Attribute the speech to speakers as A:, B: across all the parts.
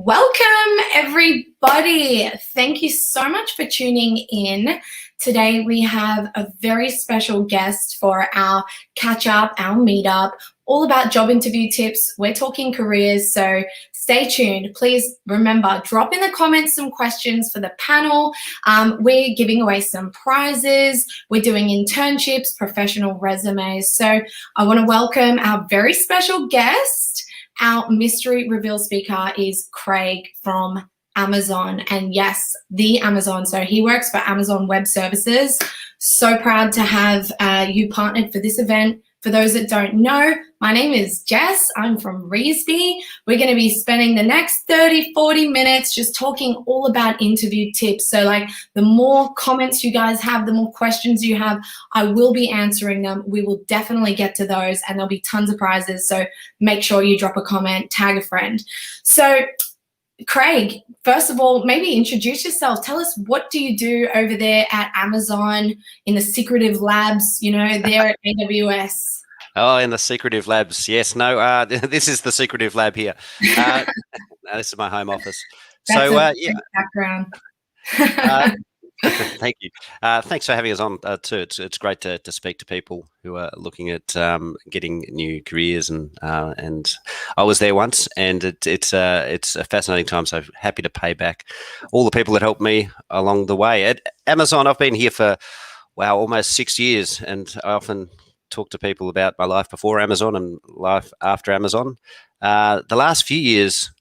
A: Welcome, everybody. Thank you so much for tuning in. Today, we have a very special guest for our catch-up, our meetup, all about job interview tips. We're talking careers, so stay tuned. Please remember, drop in the comments some questions for the panel. We're giving away some prizes. We're doing internships, professional resumes. So I want to welcome our very special guest. Our mystery reveal speaker is Craig from Amazon, and yes, the Amazon. So he works for Amazon Web Services. So proud to have you partnered for this event. For those that don't know, my name is Jess. I'm from Reesby. We're going to be spending the next 30, 40 minutes just talking all about interview tips. So like the more comments you guys have, the more questions you have, I will be answering them. We will definitely get to those and there'll be tons of prizes. So make sure you drop a comment, tag a friend. So Craig, first of all, maybe introduce yourself. Tell us, what do you do over there at Amazon in the secretive labs, there at AWS?
B: Oh, in the secretive labs. Yes. No, this is the secretive lab here. No, this is my home office.
A: That's a great background.
B: Thank you. Thanks for having us on too. It's great to speak to people who are looking at getting new careers, and I was there once, and it's a fascinating time. So happy to pay back all the people that helped me along the way. At Amazon, I've been here for almost 6 years, and I often talk to people about my life before Amazon and life after Amazon. The last few years,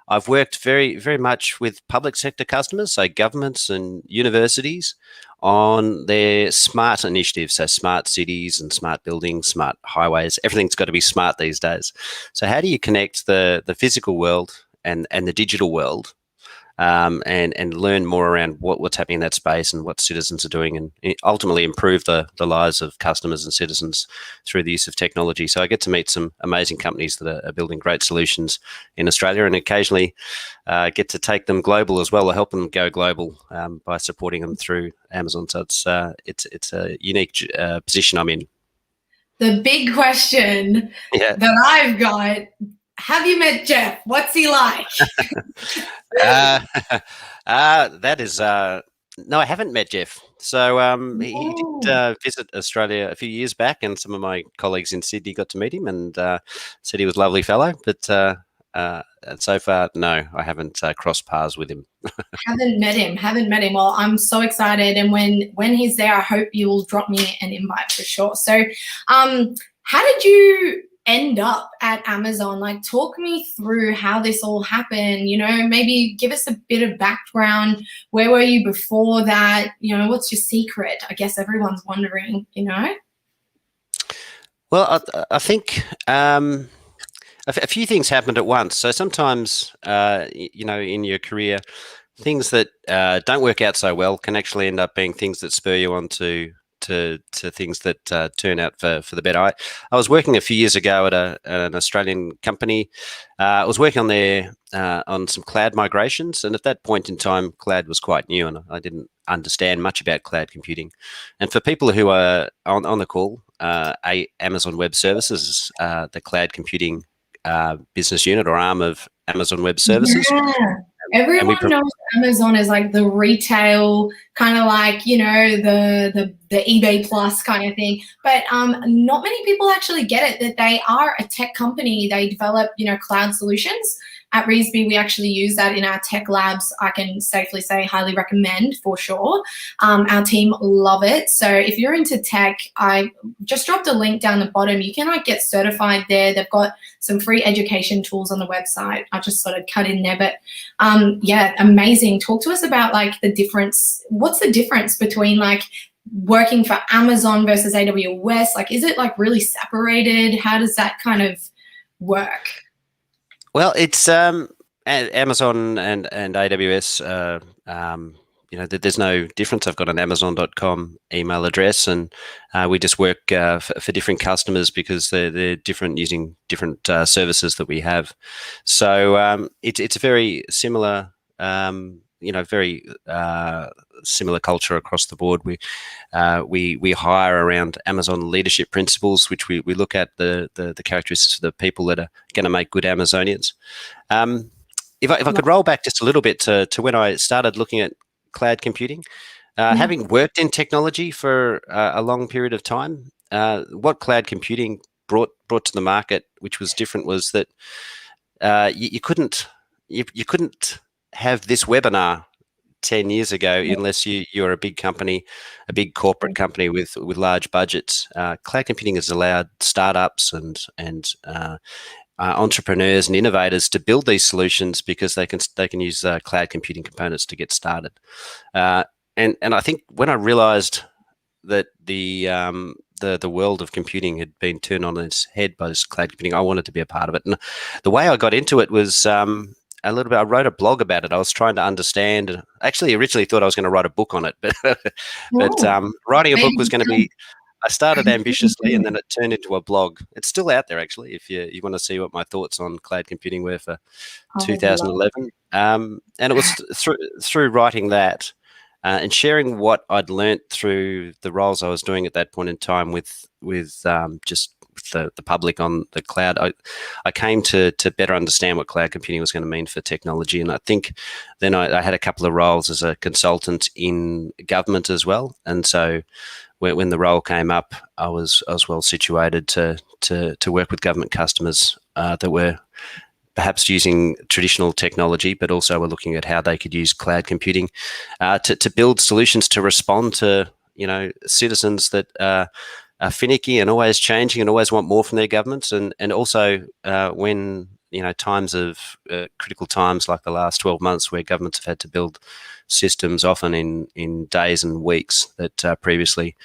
B: I've worked very, very much with public sector customers, so governments and universities, on their smart initiatives, so smart cities and smart buildings, smart highways. Everything's got to be smart these days. So how do you connect the physical world and the digital world, and learn more around what's happening in that space and what citizens are doing, and ultimately improve the lives of customers and citizens through the use of technology. So I get to meet some amazing companies that are building great solutions in Australia, and occasionally get to take them global as well, or help them go global by supporting them through Amazon. So it's a unique position I'm in.
A: The big question that I've got: have you met Jeff? What's he like?
B: That is no, I haven't met Jeff. So he did visit Australia a few years back, and some of my colleagues in Sydney got to meet him and said he was a lovely fellow. But so far, no, I haven't crossed paths with him.
A: Haven't met him. Well, I'm so excited, and when he's there, I hope you will drop me an invite for sure. So, how did you end up at Amazon? Like, talk me through how this all happened. Maybe give us a bit of background. Where were you before that? What's your secret? I guess everyone's wondering.
B: Well, I think a few things happened at once. So sometimes, in your career, things that don't work out so well can actually end up being things that spur you on to things that turn out for the better. I was working a few years ago at an Australian company. I was working on some cloud migrations, and at that point in time, cloud was quite new, and I didn't understand much about cloud computing. And for people who are on the call, Amazon Web Services, the cloud computing business unit or arm of Amazon Web Services.
A: Yeah. Everyone knows Amazon is like the retail, kind of like, the eBay Plus kind of thing. But not many people actually get it, that they are a tech company. They develop, cloud solutions. At Reesby, we actually use that in our tech labs. I can safely say highly recommend for sure. Our team love it. So if you're into tech, I just dropped a link down the bottom. You can get certified there. They've got some free education tools on the website. I just sort of cut in there, but amazing. Talk to us about the difference. What's the difference between working for Amazon versus AWS? Is it really separated? How does that kind of work?
B: Well, it's Amazon and AWS. There's no difference. I've got an Amazon.com email address, and we just work for different customers because they're different, using different services that we have. So it's a very similar, very similar culture across the board. We hire around Amazon leadership principles, which we look at the characteristics of the people that are going to make good Amazonians. If I could roll back just a little bit to when I started looking at cloud computing, having worked in technology for a long period of time, what cloud computing brought to the market, which was different, was that you couldn't have this webinar 10 years ago unless you're a big company, a big corporate company with large budgets. Cloud computing has allowed startups and entrepreneurs and innovators to build these solutions because they can use cloud computing components to get started. And I think when I realized that the world of computing had been turned on its head by this cloud computing, I wanted to be a part of it. And the way I got into it was a little bit. I wrote a blog about it. I was trying to understand. Actually, originally thought I was going to write a book on it, but writing a book was going to be. I started ambitiously, and then it turned into a blog. It's still out there, actually, if you want to see what my thoughts on cloud computing were for 2011. And it was through writing that and sharing what I'd learnt through the roles I was doing at that point in time with just the public on the cloud. I came to better understand what cloud computing was going to mean for technology, and I think then I had a couple of roles as a consultant in government as well, and so when the role came up, I was well situated to work with government customers that were perhaps using traditional technology, but also were looking at how they could use cloud computing to build solutions to respond to citizens that are finicky and always changing and always want more from their governments, and also when times of critical times like the last 12 months where governments have had to build systems often in days and weeks that previously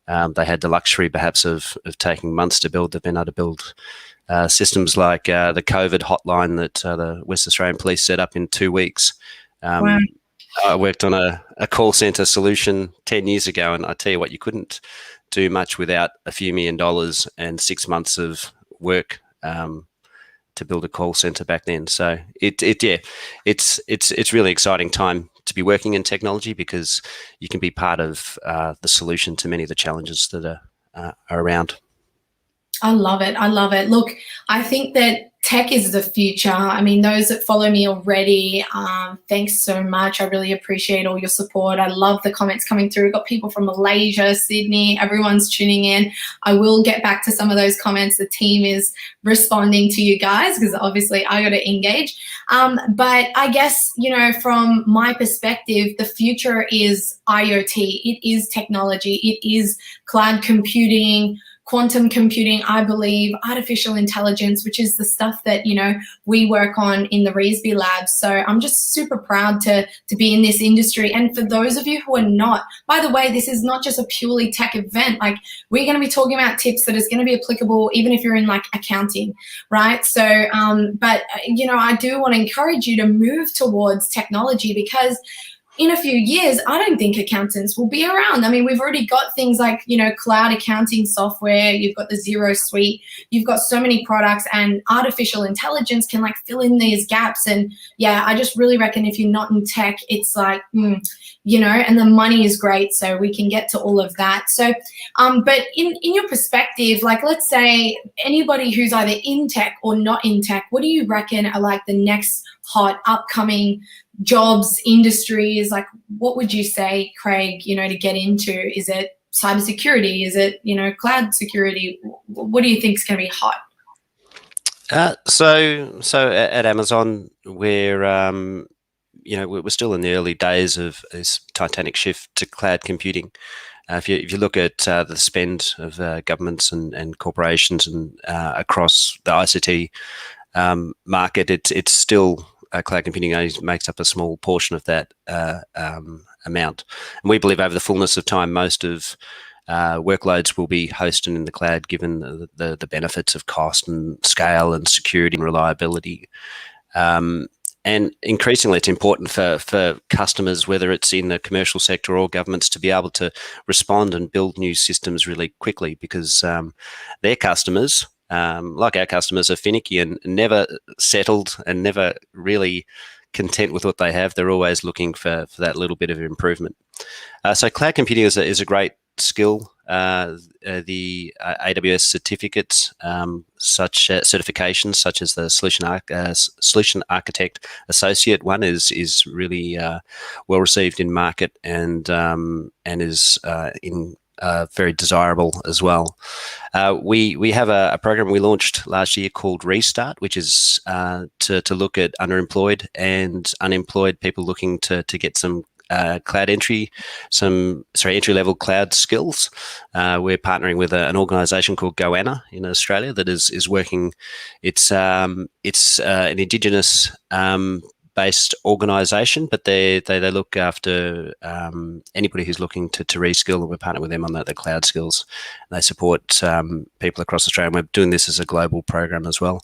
B: they had the luxury perhaps of taking months to build. They've been able to build systems like the COVID hotline that the West Australian Police set up in 2 weeks.
A: Wow.
B: I worked on a call centre solution 10 years ago, and I tell you what, you couldn't do much without a few $1 million and 6 months of work to build a call centre back then. So it's really exciting time to be working in technology because you can be part of the solution to many of the challenges that are around.
A: I love it. I love it. Look, I think that tech is the future. I mean, those that follow me already, thanks so much. I really appreciate all your support. I love the comments coming through. We've got people from Malaysia, Sydney, everyone's tuning in. I will get back to some of those comments. The team is responding to you guys because obviously I got to engage. But I guess, from my perspective, the future is IoT. It is technology. It is cloud computing, quantum computing, I believe, artificial intelligence, which is the stuff that, we work on in the Reesby lab. So I'm just super proud to be in this industry. And for those of you who are not, by the way, this is not just a purely tech event. Like, we're going to be talking about tips that is going to be applicable even if you're in like accounting, right? So, but, I do want to encourage you to move towards technology because in a few years, I don't think accountants will be around. I mean, we've already got things like, cloud accounting software. You've got the Xero suite. You've got so many products, and artificial intelligence can like fill in these gaps. And yeah, I just really reckon if you're not in tech, it's like, and the money is great. So we can get to all of that. So, but in your perspective, like, let's say anybody who's either in tech or not in tech, what do you reckon are like the next hot upcoming jobs, industries? Like, what would you say, Craig, to get into? Is it cybersecurity? Is it, cloud security? What do you think is going to be hot?
B: So at Amazon, we're still in the early days of this titanic shift to cloud computing. If you look at the spend of governments and corporations and across the ICT market, it's still cloud computing only makes up a small portion of that amount. And we believe over the fullness of time, most of workloads will be hosted in the cloud, given the benefits of cost and scale and security and reliability. And increasingly, it's important for customers, whether it's in the commercial sector or governments, to be able to respond and build new systems really quickly because their customers, like our customers, are finicky and never settled and never really content with what they have. They're always looking for that little bit of improvement. So cloud computing is a great skill the AWS certificates, such certifications such as the Solution Architect Associate one is really well received in market and is very desirable as well. We have a program we launched last year called Restart, which is to look at underemployed and unemployed people looking to get some entry level cloud skills. We're partnering with an organisation called Goanna in Australia that is working. It's an Indigenous based organisation, but they look after anybody who's looking to reskill, and we're partnering with them on the cloud skills. And they support people across Australia, and we're doing this as a global program as well.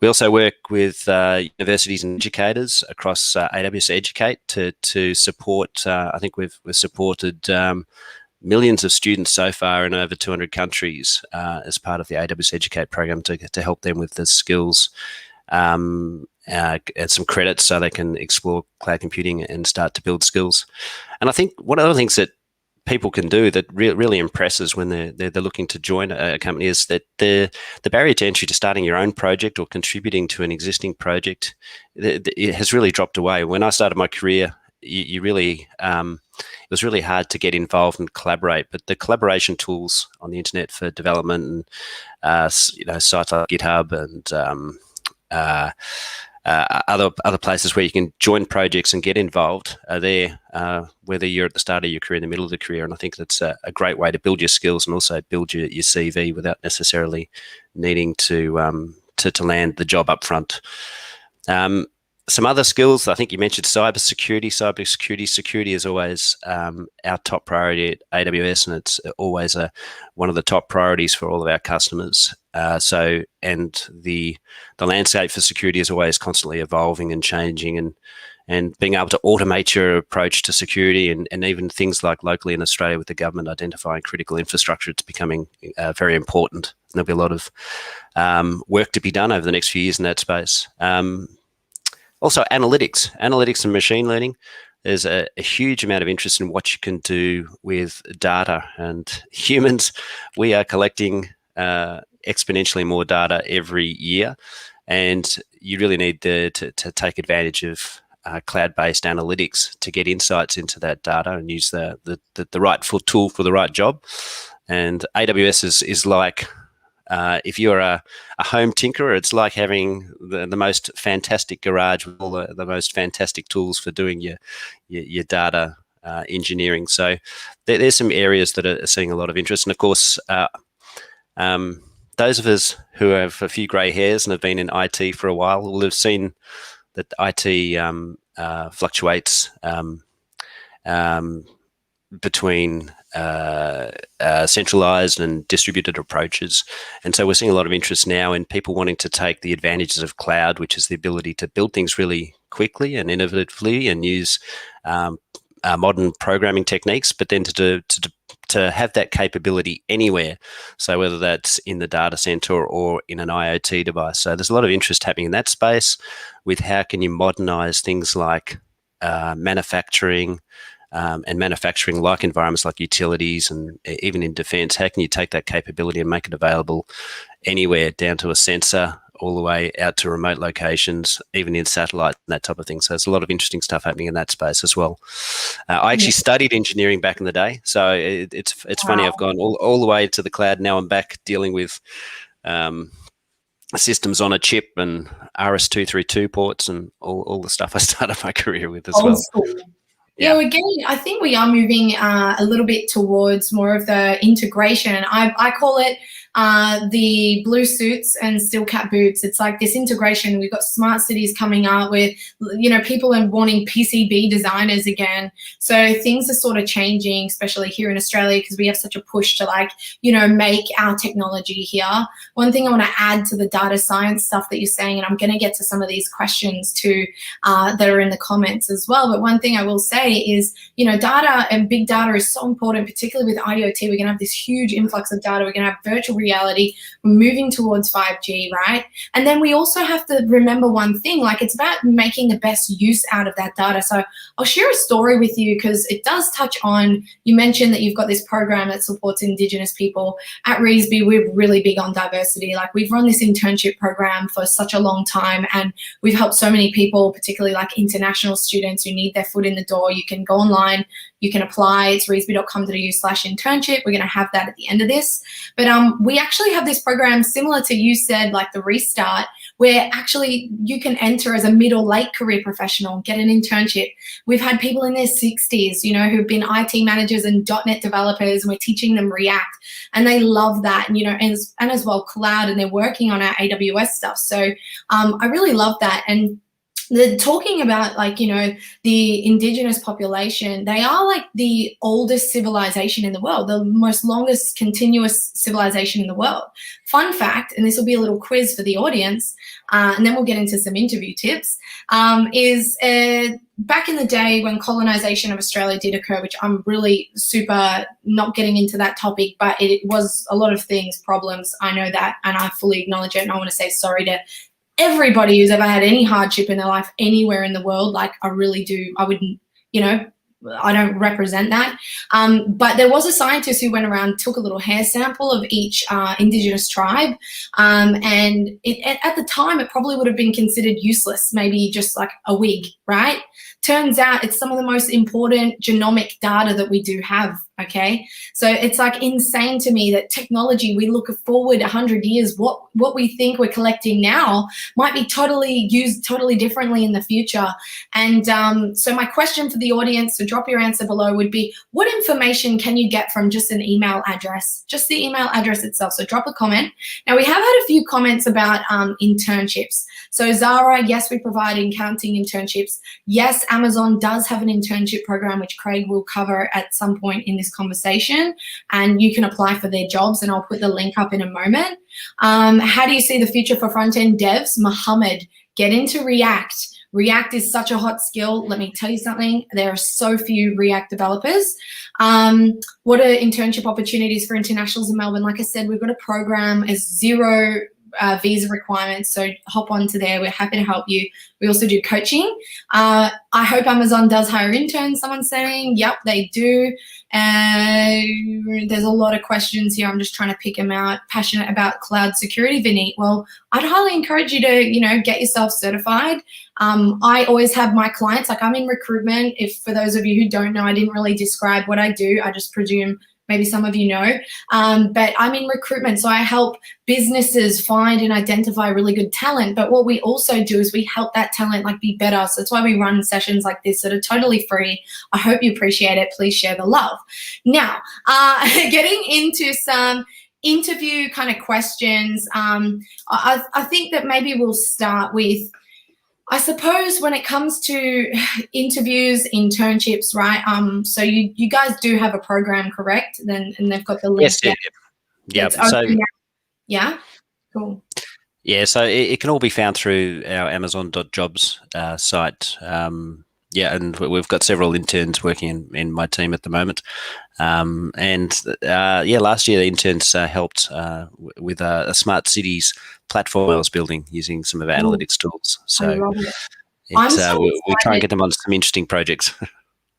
B: We also work with universities and educators across AWS Educate to support. I think we've supported millions of students so far in over 200 countries as part of the AWS Educate program to help them with the skills. And some credits so they can explore cloud computing and start to build skills. And I think one of the things that people can do that really impresses when they're looking to join a company is that the barrier to entry to starting your own project or contributing to an existing project, it has really dropped away. When I started my career, you really it was really hard to get involved and collaborate, but the collaboration tools on the internet for development and sites like GitHub and other places where you can join projects and get involved are there, whether you're at the start of your career, in the middle of the career. And I think that's a great way to build your skills and also build your CV without necessarily needing to land the job up front. Some other skills, I think you mentioned cybersecurity. Security is always our top priority at AWS, and it's always one of the top priorities for all of our customers. And the landscape for security is always constantly evolving and changing, and being able to automate your approach to security and even things like locally in Australia with the government identifying critical infrastructure, it's becoming very important. There'll be a lot of work to be done over the next few years in that space. Also, analytics and machine learning. There's a huge amount of interest in what you can do with data. And humans, we are collecting exponentially more data every year. And you really need to take advantage of cloud-based analytics to get insights into that data and use the right tool for the right job. And AWS is like, if you're a home tinkerer, it's like having the most fantastic garage with all the most fantastic tools for doing your data engineering. So there's some areas that are seeing a lot of interest. And of course, those of us who have a few grey hairs and have been in IT for a while will have seen that IT fluctuates between centralized and distributed approaches. And so we're seeing a lot of interest now in people wanting to take the advantages of cloud, which is the ability to build things really quickly and innovatively and use modern programming techniques, but then to have that capability anywhere. So whether that's in the data center or in an IoT device. So there's a lot of interest happening in that space with how can you modernize things like manufacturing, and manufacturing-like environments like utilities and even in defence. How can you take that capability and make it available anywhere, down to a sensor, all the way out to remote locations, even in satellite and that type of thing. So there's a lot of interesting stuff happening in that space as well. I actually studied engineering back in the day, so it's funny. I've gone all the way to the cloud. Now I'm back dealing with systems on a chip and RS-232 ports and all the stuff I started my career with as well.
A: School. Yeah, we're getting, I think we are moving a little bit towards more of the integration. I call it the blue suits and steel cap boots. It's like this integration. We've got smart cities coming out with, people are wanting PCB designers again. So things are sort of changing, especially here in Australia, because we have such a push to make our technology here. One thing I want to add to the data science stuff that you're saying, and I'm going to get to some of these questions too that are in the comments as well. But one thing I will say is, data and big data is so important, particularly with IoT. We're going to have this huge influx of data. We're going to have virtual reality. We're moving towards 5G, right? And then we also have to remember one thing, like it's about making the best use out of that data. So I'll share a story with you because it does touch on, you mentioned that you've got this program that supports Indigenous people. At Reesby, we're really big on diversity. Like we've run this internship program for such a long time, and we've helped so many people, particularly like international students who need their foot in the door. You can go online, you can apply. It's reesby.com.au/internship. We're going to have that at the end of this. But we actually have this program similar to you said, like the Restart, where actually you can enter as a mid or late career professional, get an internship. We've had people in their 60s, you know, who've been IT managers and .NET developers, and we're teaching them React, and they love that, and, you know, and as well cloud, and they're working on our AWS stuff. So I really love that. And talking about, like, you know, the Indigenous population, they are like the oldest civilization in the world, the most longest continuous civilization in the world. Fun fact, and this will be a little quiz for the audience, and then we'll get into some interview tips, is back in the day when colonization of Australia did occur, which I'm really super not getting into that topic, but it was a lot of things, problems, I know that, and I fully acknowledge it, and I want to say sorry to everybody who's ever had any hardship in their life anywhere in the world. Like I really do, I wouldn't, you know, I don't represent that. But there was a scientist who went around, took a little hair sample of each Indigenous tribe. And at the time, it probably would have been considered useless, maybe just like a wig, right? Turns out it's some of the most important genomic data that we do have. Okay, so it's like insane to me that technology, we look forward 100 years, what we think we're collecting now might be totally used totally differently in the future. And so my question for the audience, so drop your answer below, would be, what information can you get from just an email address, just the email address itself? So drop a comment. Now we have had a few comments about internships. So Zara, yes, we provide accounting internships. Yes, Amazon does have an internship program, which Craig will cover at some point in this conversation, and you can apply for their jobs, and I'll put the link up in a moment. How do you see the future for front-end devs? Mohammed, get into React. React is such a hot skill. Let me tell you something. There are so few React developers. What are internship opportunities for internationals in Melbourne? Like I said, we've got a program as zero visa requirements, so hop onto there. We're happy to help you. We also do coaching. I hope Amazon does hire interns, someone's saying. Yep, they do. There's a lot of questions here. I'm just trying to pick them out. Passionate about cloud security, Vineet. Well, I'd highly encourage you to, you know, get yourself certified. I always have my clients, like I'm in recruitment. If for those of you who don't know, I didn't really describe what I do. I just presume maybe some of you know, but I'm in recruitment. So I help businesses find and identify really good talent. But what we also do is we help that talent like be better. So that's why we run sessions like this that are totally free. I hope you appreciate it. Please share the love. Now, getting into some interview kind of questions, I think that maybe we'll start with, I suppose when it comes to interviews, internships, right? So you guys do have a program, correct? Then and they've got the link.
B: Yes, yeah. So
A: yeah, cool.
B: Yeah, so it can all be found through our Amazon.jobs site. Yeah, and we've got several interns working in my team at the moment. Yeah, last year the interns helped with a smart cities platform I was building using some of our analytics tools. So
A: I love it.
B: we try and get them on some interesting projects.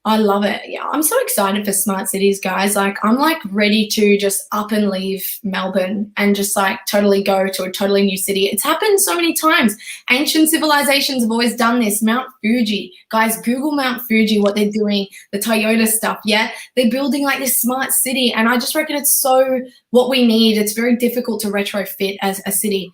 A: I love it. Yeah, I'm so excited for smart cities, guys. Like, I'm like ready to just up and leave Melbourne and just like totally go to a totally new city. It's happened so many times. Ancient civilizations have always done this. Mount Fuji, guys, Google Mount Fuji, what they're doing, the Toyota stuff. Yeah, they're building like this smart city, and I just reckon it's so what we need. It's very difficult to retrofit as a city.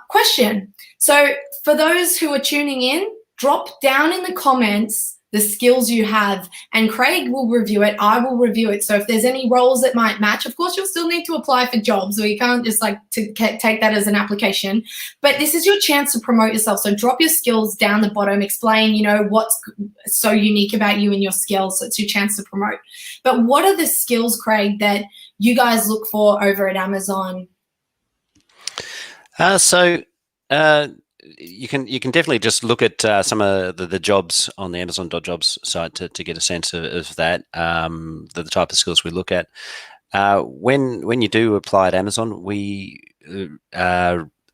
A: Question. So for those who are tuning in, drop down in the comments the skills you have, and Craig will review it. I will review it. So if there's any roles that might match, of course, you'll still need to apply for jobs, or you can't just like take that as an application. But this is your chance to promote yourself. So drop your skills down the bottom, explain, you know, what's so unique about you and your skills. So it's your chance to promote. But what are the skills, Craig, that you guys look for over at Amazon?
B: You can definitely just look at some of the jobs on the Amazon.jobs site to get a sense of that, the type of skills we look at. When you do apply at Amazon, we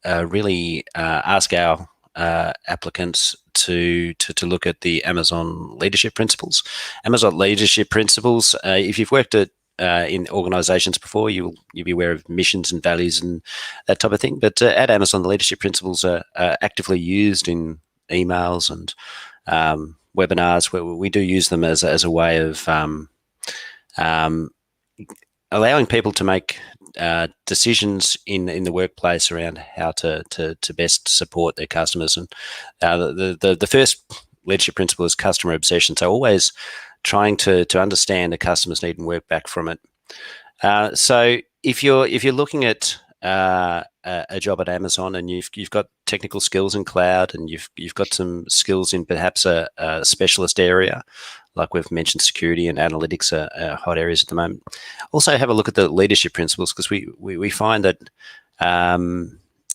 B: really ask our applicants to look at the Amazon leadership principles. Amazon leadership principles. If you've worked at in organisations before, you'll be aware of missions and values and that type of thing. But at Amazon, the leadership principles are actively used in emails and webinars. Where we do use them as a way of um, allowing people to make decisions in the workplace around how to best support their customers. And the first leadership principle is customer obsession. So always trying to understand a customer's need and work back from it. So if you're looking at a job at Amazon and you've got technical skills in cloud and you've got some skills in perhaps a specialist area, like we've mentioned, security and analytics are hot areas at the moment. Also, have a look at the leadership principles, because we find that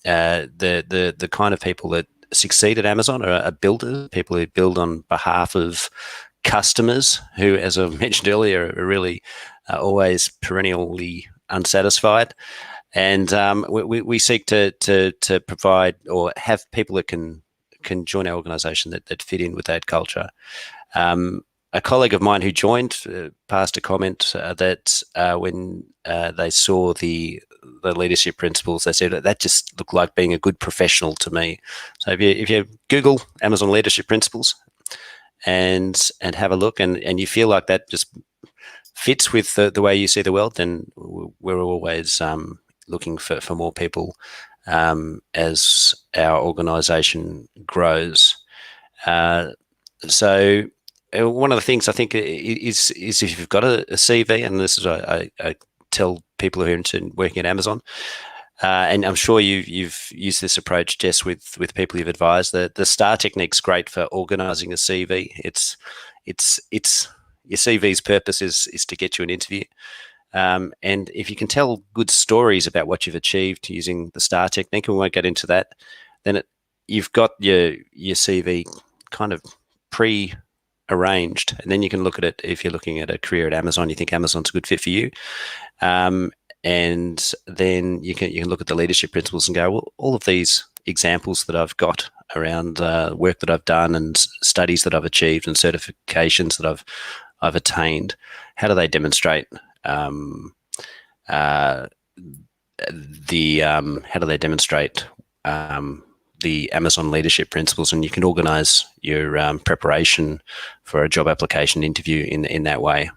B: the kind of people that succeed at Amazon are builders, people who build on behalf of customers who, as I mentioned earlier, are really always perennially unsatisfied. And we seek to provide or have people that can join our organisation that fit in with that culture. A colleague of mine who joined passed a comment that when they saw the leadership principles, they said that just looked like being a good professional to me. So if you Google Amazon leadership principles and have a look, and you feel like that just fits with the way you see the world, then we're always looking for more people as our organisation grows. So one of the things I think is if you've got a CV, and this is I tell people who are interested in working at Amazon, and I'm sure you've used this approach, Jess, with people you've advised. The STAR technique's great for organising a CV. It's your CV's purpose is to get you an interview. And if you can tell good stories about what you've achieved using the STAR technique, and we won't get into that, then you've got your CV kind of pre-arranged, and then you can look at it. If you're looking at a career at Amazon, you think Amazon's a good fit for you, and then you can look at the leadership principles and go, well, all of these examples that I've got around work that I've done and studies that I've achieved and certifications that I've attained, how do they demonstrate how do they demonstrate the Amazon leadership principles? And you can organize your preparation for a job application interview in that way.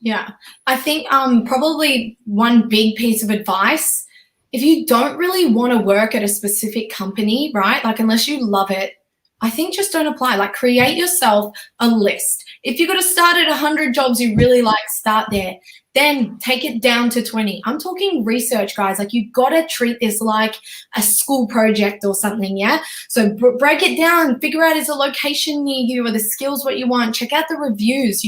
A: Yeah, I think probably one big piece of advice, if you don't really want to work at a specific company, right? Like unless you love it, I think just don't apply. Like create yourself a list. If you've got to start at 100 jobs you really like, start there. Then take it down to 20. I'm talking research, guys. Like you've got to treat this like a school project or something, yeah? So break it down, figure out is a location near you or the skills what you want, check out the reviews,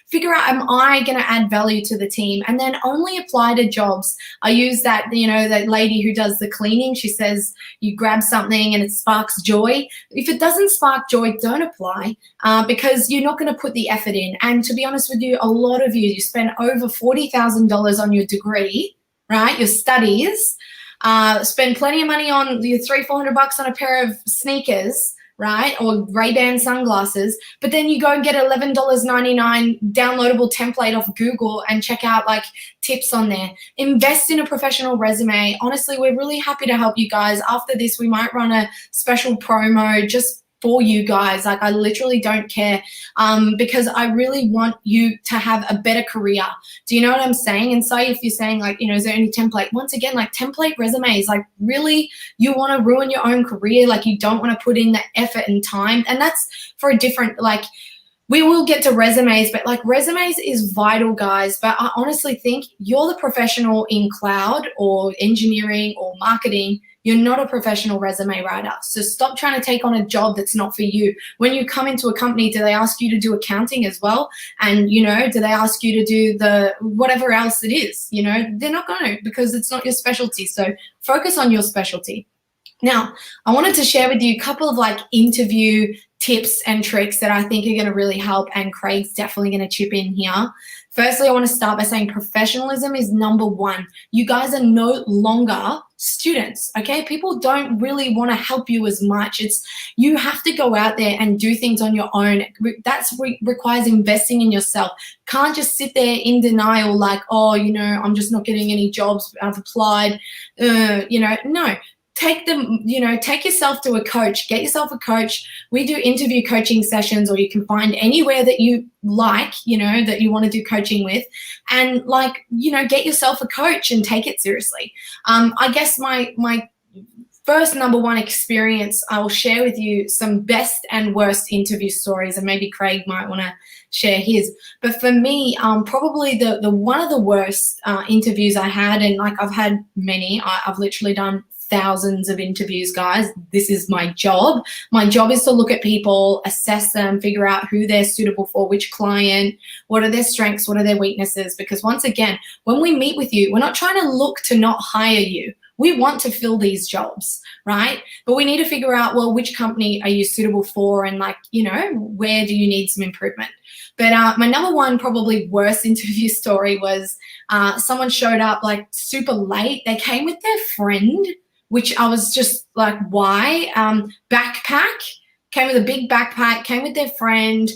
A: figure out, am I going to add value to the team? And then only apply to jobs. I use that, that lady who does the cleaning. She says you grab something and it sparks joy. If it doesn't spark joy, don't apply because you're not going to put the effort in. And to be honest with you, a lot of you spend over $40,000 on your degree, right? Your studies, spend plenty of money on your $300-400 on a pair of sneakers, right? Or Ray-Ban sunglasses, but then you go and get $11.99 downloadable template off Google and check out like tips on there. Invest in a professional resume. Honestly, we're really happy to help you guys. After this, we might run a special promo just for you guys. Like I literally don't care because I really want you to have a better career. Do you know what I'm saying? And so if you're saying like, is there any template? Once again, like template resumes, like really you want to ruin your own career. Like you don't want to put in the effort and time. And that's for a different, like we will get to resumes, but like resumes is vital, guys. But I honestly think you're the professional in cloud or engineering or marketing. You're not a professional resume writer. So stop trying to take on a job that's not for you. When you come into a company, do they ask you to do accounting as well? And, do they ask you to do the whatever else it is? They're not going to, because it's not your specialty. So focus on your specialty. Now, I wanted to share with you a couple of like interview tips and tricks that I think are going to really help, and Craig's definitely going to chip in here. Firstly, I want to start by saying professionalism is number one. You guys are no longer students, okay? People don't really want to help you as much. You have to go out there and do things on your own. That's requires investing in yourself. Can't just sit there in denial like, oh, I'm just not getting any jobs. I've applied, no. Take yourself to a coach, get yourself a coach. We do interview coaching sessions, or you can find anywhere that you like, that you want to do coaching with, and get yourself a coach and take it seriously. I guess my first number one experience, I will share with you some best and worst interview stories, and maybe Craig might want to share his. But for me, probably the one of the worst interviews I had, and I've had many. I've literally done thousands of interviews, guys. This is my job. My job is to look at people, assess them, figure out who they're suitable for, which client, what are their strengths, what are their weaknesses. Because once again, when we meet with you, we're not trying to look to not hire you. We want to fill these jobs, right? But we need to figure out, well, which company are you suitable for, and where do you need some improvement? But my number one, probably worst interview story was someone showed up super late. They came with their friend, which I was just like, why? Backpack, came with a big backpack, came with their friend,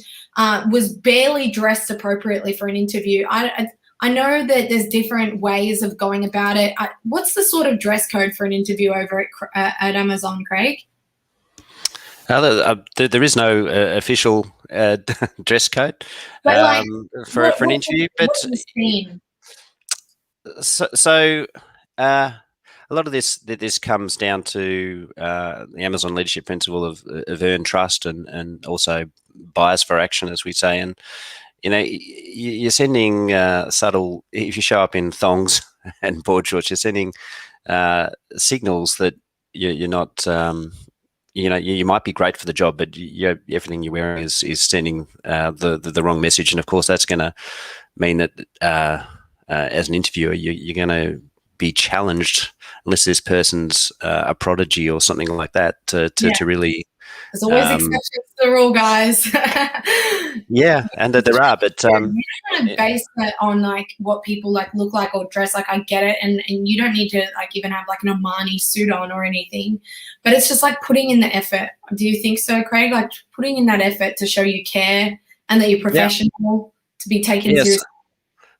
A: was barely dressed appropriately for an interview. I know that there's different ways of going about it. What's the sort of dress code for an interview over at Amazon, Craig?
B: There is no official dress code for an interview. A lot of this comes down to the Amazon leadership principle of earn trust and also bias for action, as we say. And you're sending subtle. If you show up in thongs and board shorts, you're sending signals that you're not. You might be great for the job, but everything you're wearing is sending the wrong message. And of course, that's going to mean that as an interviewer, you're going to be challenged unless this person's a prodigy or something like that to really.
A: There's always exceptions to the rule, guys.
B: Yeah, and that there are, but
A: you kind of base it on what people look like or dress like. I get it, and you don't need to even have an Armani suit on or anything, but it's just putting in the effort. Do you think so, Craig? Putting in that effort to show you care and that you're professional, to be taken seriously.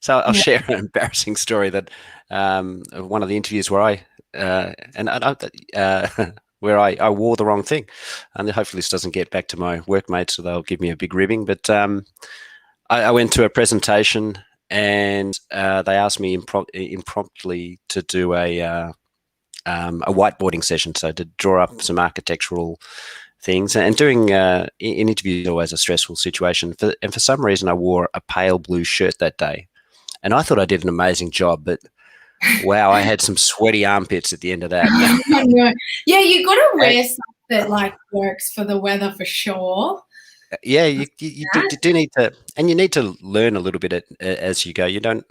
B: So I'll share an embarrassing story that one of the interviews where I wore the wrong thing, and hopefully this doesn't get back to my workmates, so they'll give me a big ribbing. But I went to a presentation, and they asked me impromptu to do a whiteboarding session, so to draw up some architectural things. And doing an interview is always a stressful situation. And for some reason, I wore a pale blue shirt that day, and I thought I did an amazing job, but wow, I had some sweaty armpits at the end of that.
A: Yeah, you got to wear stuff that works for the weather for sure.
B: Yeah, you do need to, and you need to learn a little bit as you go. You do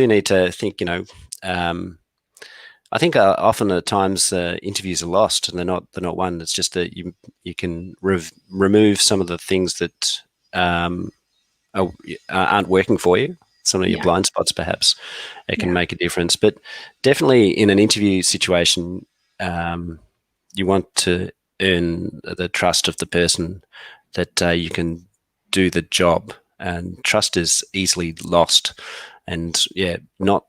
B: need to think. I think often at times interviews are lost and they're not won. It's just that you can remove some of the things that aren't working for you. Some of your blind spots, perhaps, it can make a difference. But definitely in an interview situation, you want to earn the trust of the person that you can do the job. And trust is easily lost. And not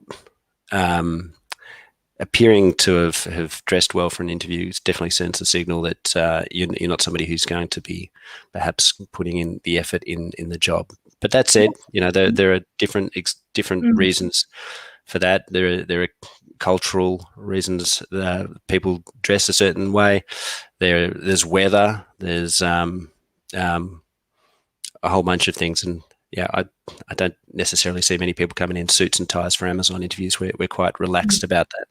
B: appearing to have dressed well for an interview definitely sends a signal that you're not somebody who's going to be perhaps putting in the effort in the job. But that said, there are different reasons for that. There are cultural reasons that people dress a certain way. There's weather. There's a whole bunch of things. And I don't necessarily see many people coming in suits and ties for Amazon interviews. We're quite relaxed about that.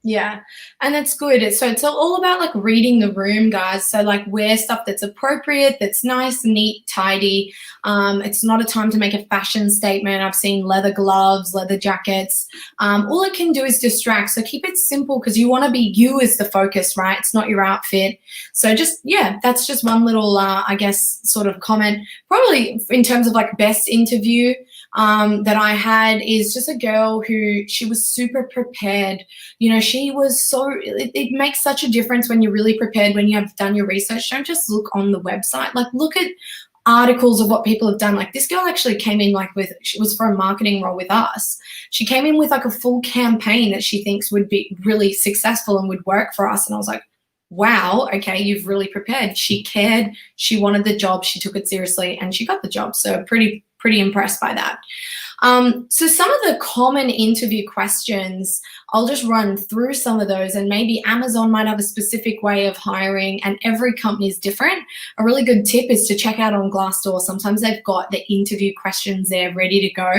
A: Yeah, and that's good. So it's all about reading the room, guys. So wear stuff that's appropriate, that's nice, neat, tidy. It's not a time to make a fashion statement. I've seen leather gloves, leather jackets. All it can do is distract. So keep it simple, because you want to be you as the focus, right? It's not your outfit. So that's just one little, I guess, sort of comment. Probably in terms of best interview. that I had is just a girl who, she was super prepared. You know, she was so, it makes such a difference when you're really prepared, when you have done your research. Don't just look on the website, like look at articles of what people have done. Like this girl actually came in like with, she was for a marketing role with us. She came in with like a full campaign that she thinks would be really successful and would work for us. And I was like, wow, okay, you've really prepared. She cared, she wanted the job, she took it seriously, and she got the job. So pretty impressed by that. So some of the common interview questions, I'll just run through some of those, and maybe Amazon might have a specific way of hiring and every company is different. A really good tip is to check out on Glassdoor. Sometimes they've got the interview questions there ready to go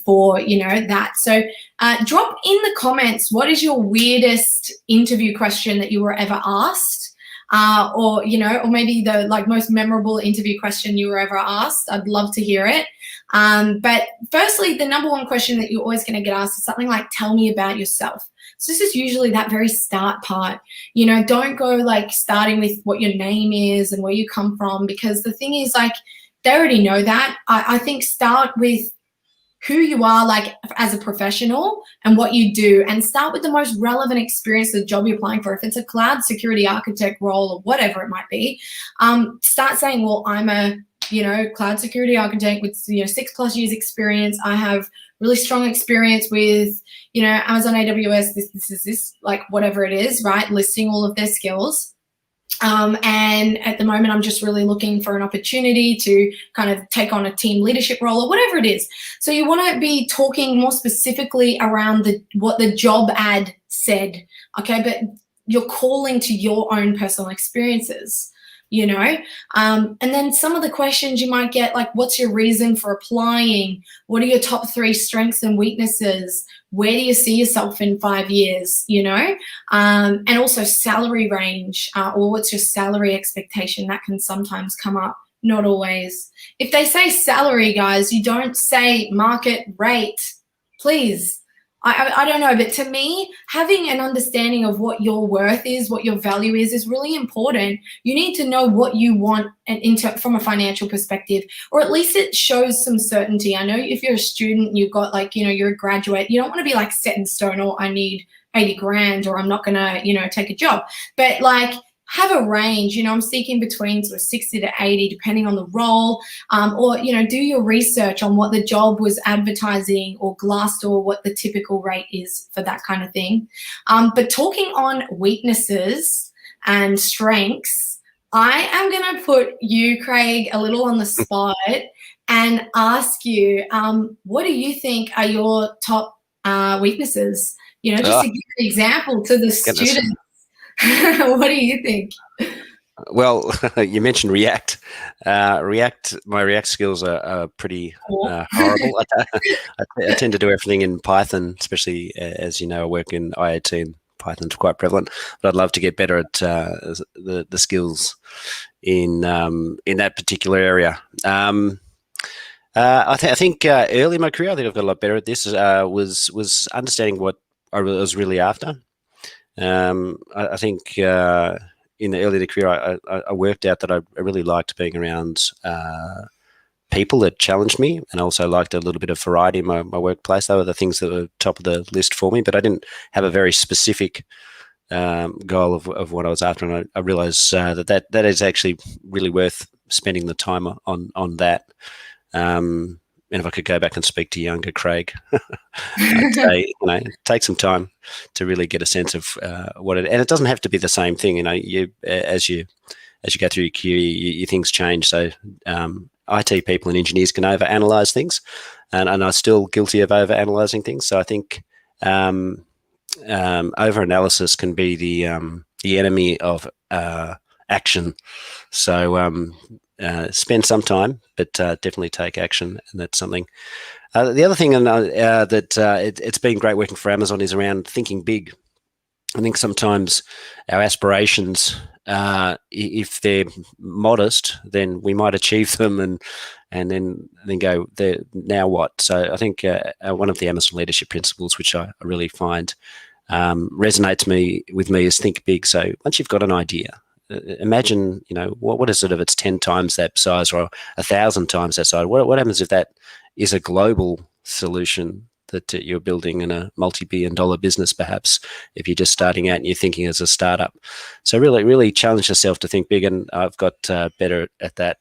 A: for, you know, that. So drop in the comments, what is your weirdest interview question that you were ever asked? Or, you know, or maybe the like most memorable interview question you were ever asked. I'd love to hear it. But firstly, the number one question that you're always going to get asked is something like, tell me about yourself. So this is usually that very start part. You know, don't go like starting with what your name is and where you come from, because the thing is, like, they already know that. I think start with who you are, like as a professional, and what you do, and start with the most relevant experience of the job you're applying for. If it's a cloud security architect role or whatever it might be, start saying, well, I'm a, you know, cloud security architect with, you know, 6+ years experience. I have really strong experience with, you know, Amazon AWS, this, like whatever it is, right? Listing all of their skills. And at the moment, I'm just really looking for an opportunity to kind of take on a team leadership role or whatever it is. So you want to be talking more specifically around what the job ad said, okay? But you're calling to your own personal experiences, you know? And then some of the questions you might get, like, what's your reason for applying? What are your top 3 strengths and weaknesses? Where do you see yourself in 5 years, you know? And also salary range, or what's your salary expectation? That can sometimes come up, not always. If they say salary, guys, you don't say market rate, please. I don't know, but to me, having an understanding of what your worth is, what your value is really important. You need to know what you want from a financial perspective, or at least it shows some certainty. I know if you're a student, you've got like, you know, you're a graduate, you don't want to be like set in stone, or I need 80 grand, or I'm not going to, you know, take a job. But like, have a range, you know, I'm seeking between sort of 60 to 80, depending on the role, or, you know, do your research on what the job was advertising, or Glassdoor, what the typical rate is for that kind of thing. But talking on weaknesses and strengths, I am going to put you, Craig, a little on the spot and ask you, what do you think are your top weaknesses? You know, just to give an example to the students. What do you think?
B: Well, you mentioned React. My React skills are pretty horrible. I tend to do everything in Python, especially as you know, I work in IoT and Python's quite prevalent. But I'd love to get better at the skills in that particular area. I think early in my career, I think I've got a lot better at this. Was understanding what I was really after. I think in the early career, I worked out that I really liked being around people that challenged me, and I also liked a little bit of variety in my workplace. They were the things that were top of the list for me, but I didn't have a very specific goal of what I was after, and I realized that is actually really worth spending the time on that. And if I could go back and speak to younger Craig, I'd say, you know, take some time to really get a sense of what it. And it doesn't have to be the same thing. You know, as you go through your career, your things change. So IT people and engineers can overanalyze things, and I'm still guilty of overanalyzing things. So I think overanalysis can be the enemy of action. So spend some time, but definitely take action, and that's something. The other thing that it's been great working for Amazon is around thinking big. I think sometimes our aspirations, if they're modest, then we might achieve them, and then go, now what? So I think one of the Amazon leadership principles, which I really find resonates with me, is think big. So once you've got an idea, imagine, you know, what is it if it's 10 times that size, or 1,000 times that size? What happens if that is a global solution that you're building in a multi-billion-dollar business, perhaps, if you're just starting out and you're thinking as a startup. So really challenge yourself to think big, and I've got better at that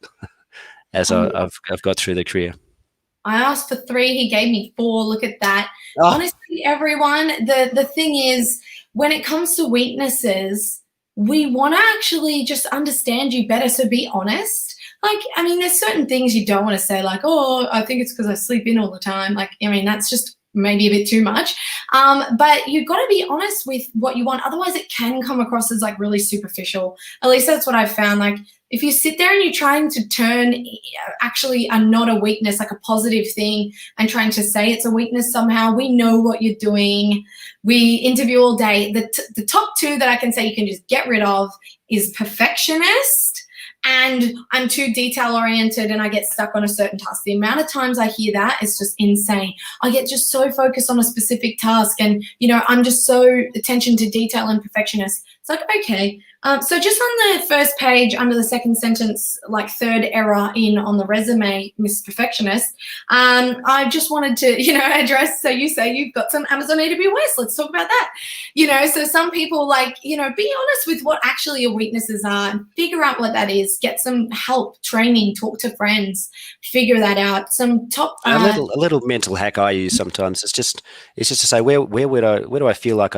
B: as I've got through the career.
A: I asked for 3, he gave me 4. Look at that.
B: Oh.
A: Honestly, everyone, the thing is, when it comes to weaknesses, we want to actually just understand you better, so be honest. Like, I mean, there's certain things you don't want to say, like, oh, I think it's because I sleep in all the time. Like, I mean, that's just maybe a bit too much. But you've got to be honest with what you want. Otherwise, it can come across as like really superficial. At least that's what I've found. Like, if you sit there and you're trying to turn actually not a weakness, like a positive thing, and trying to say it's a weakness somehow, we know what you're doing. We interview all day. The top 2 that I can say you can just get rid of is perfectionist, and I'm too detail oriented and I get stuck on a certain task. The amount of times I hear that is just insane. I get just so focused on a specific task, and I'm just so attention to detail and perfectionist. It's like, okay. So just on the first page, under the second sentence, like third error in on the resume, Miss Perfectionist, I just wanted to, address, so you say you've got some Amazon AWS, let's talk about that. So some people be honest with what actually your weaknesses are and figure out what that is, get some help, training, talk to friends, figure that out. Some top...
B: a little mental hack I use sometimes. It's just to say, where do I feel like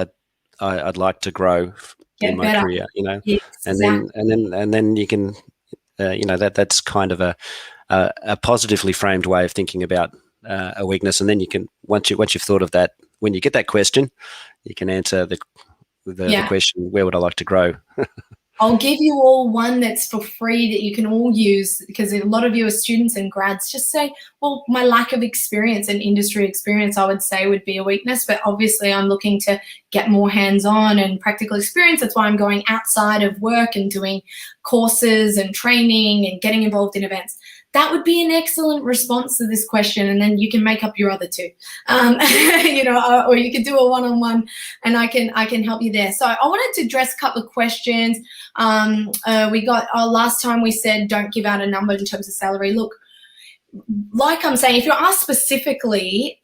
B: I'd like to grow in my career,
A: Yes,
B: and then you can, that's kind of a positively framed way of thinking about a weakness, and then you can once you've thought of that, when you get that question, you can answer the question, where would I like to grow?
A: I'll give you all one that's for free that you can all use, because a lot of you are students and grads. Just say, well, my lack of experience and industry experience, I would say, would be a weakness. But obviously I'm looking to get more hands-on and practical experience. That's why I'm going outside of work and doing courses and training and getting involved in events. That would be an excellent response to this question, and then you can make up your other 2, or you could do a one-on-one, and I can help you there. So I wanted to address a couple of questions. We got last time we said don't give out a number in terms of salary. Look, like I'm saying, if you're asked specifically,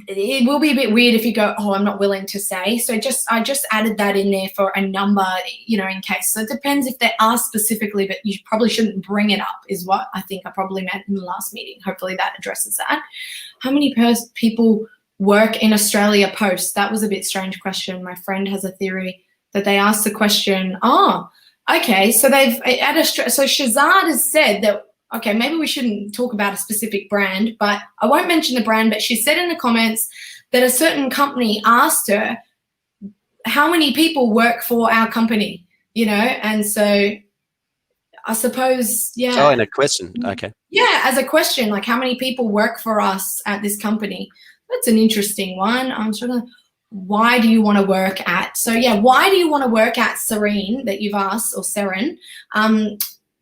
A: it will be a bit weird if you go, oh, I'm not willing to say. So I just added that in there for a number, in case. So it depends if they ask specifically, but you probably shouldn't bring it up, is what I think I probably meant in the last meeting. Hopefully that addresses that. How many people work in Australia post? That was a bit strange question. My friend has a theory that they asked the question, okay, so so Shazad has said that, okay, maybe we shouldn't talk about a specific brand, but I won't mention the brand, but she said in the comments that a certain company asked her, how many people work for our company, and so I suppose, yeah.
B: Oh, and a question, okay.
A: Yeah, as a question, like how many people work for us at this company? That's an interesting one. I'm sort of, why do you want to work at? So yeah, why do you want to work at Serene that you've asked, or Seren?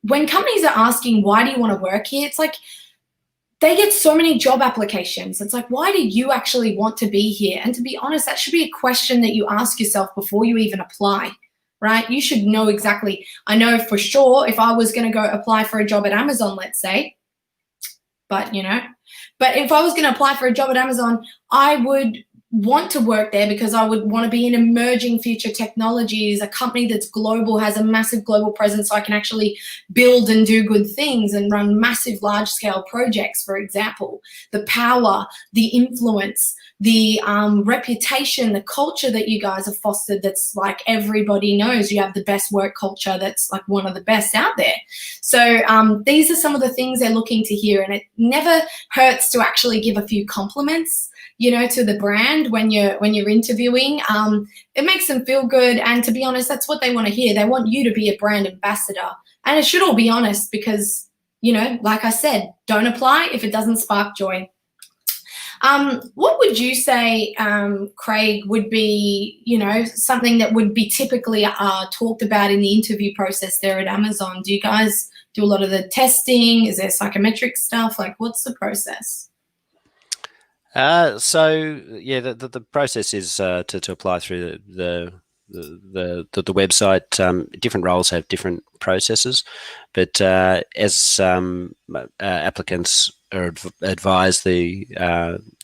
A: When companies are asking, why do you want to work here? It's like, they get so many job applications. It's like, why do you actually want to be here? And to be honest, that should be a question that you ask yourself before you even apply, right? You should know exactly. I know for sure if I was going to go apply for a job at Amazon, let's say, but if I was going to apply for a job at Amazon, I would want to work there because I would want to be in emerging future technologies, a company that's global, has a massive global presence, so I can actually build and do good things and run massive large-scale projects, for example. The power, the influence, the reputation, the culture that you guys have fostered, that's like everybody knows you have the best work culture, that's like one of the best out there. So these are some of the things they're looking to hear, and it never hurts to actually give a few compliments to the brand when you're interviewing. It makes them feel good, and to be honest, that's what they want to hear. They want you to be a brand ambassador, and it should all be honest because, like I said, don't apply if it doesn't spark joy. What would you say, Craig, would be, something that would be typically talked about in the interview process there at Amazon? Do you guys do a lot of the testing? Is there psychometric stuff? Like, what's the process?
B: So yeah, the process is to apply through the the website, different roles have different processes, but as applicants are advised, the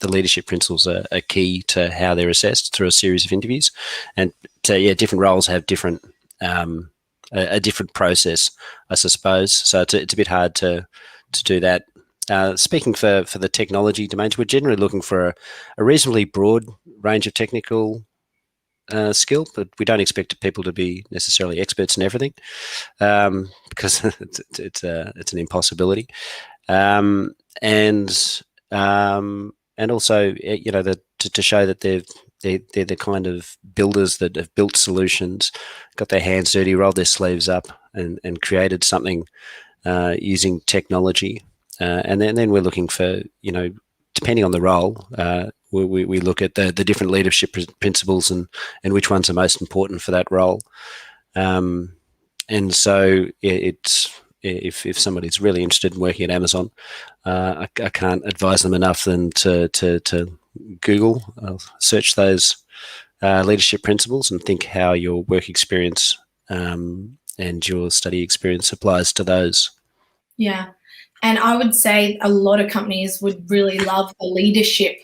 B: leadership principles are key to how they're assessed through a series of interviews, and different roles have different a different process, I suppose. So it's a bit hard to do that. Speaking for the technology domains, we're generally looking for a reasonably broad range of technical skill, but we don't expect people to be necessarily experts in everything, because it's an impossibility. And also, to show that they're the kind of builders that have built solutions, got their hands dirty, rolled their sleeves up, and created something using technology. And then we're looking for, depending on the role, we look at the different leadership principles and which ones are most important for that role. And so if somebody's really interested in working at Amazon, I can't advise them enough than to Google, search those leadership principles and think how your work experience and your study experience applies to those.
A: Yeah. And I would say a lot of companies would really love the leadership,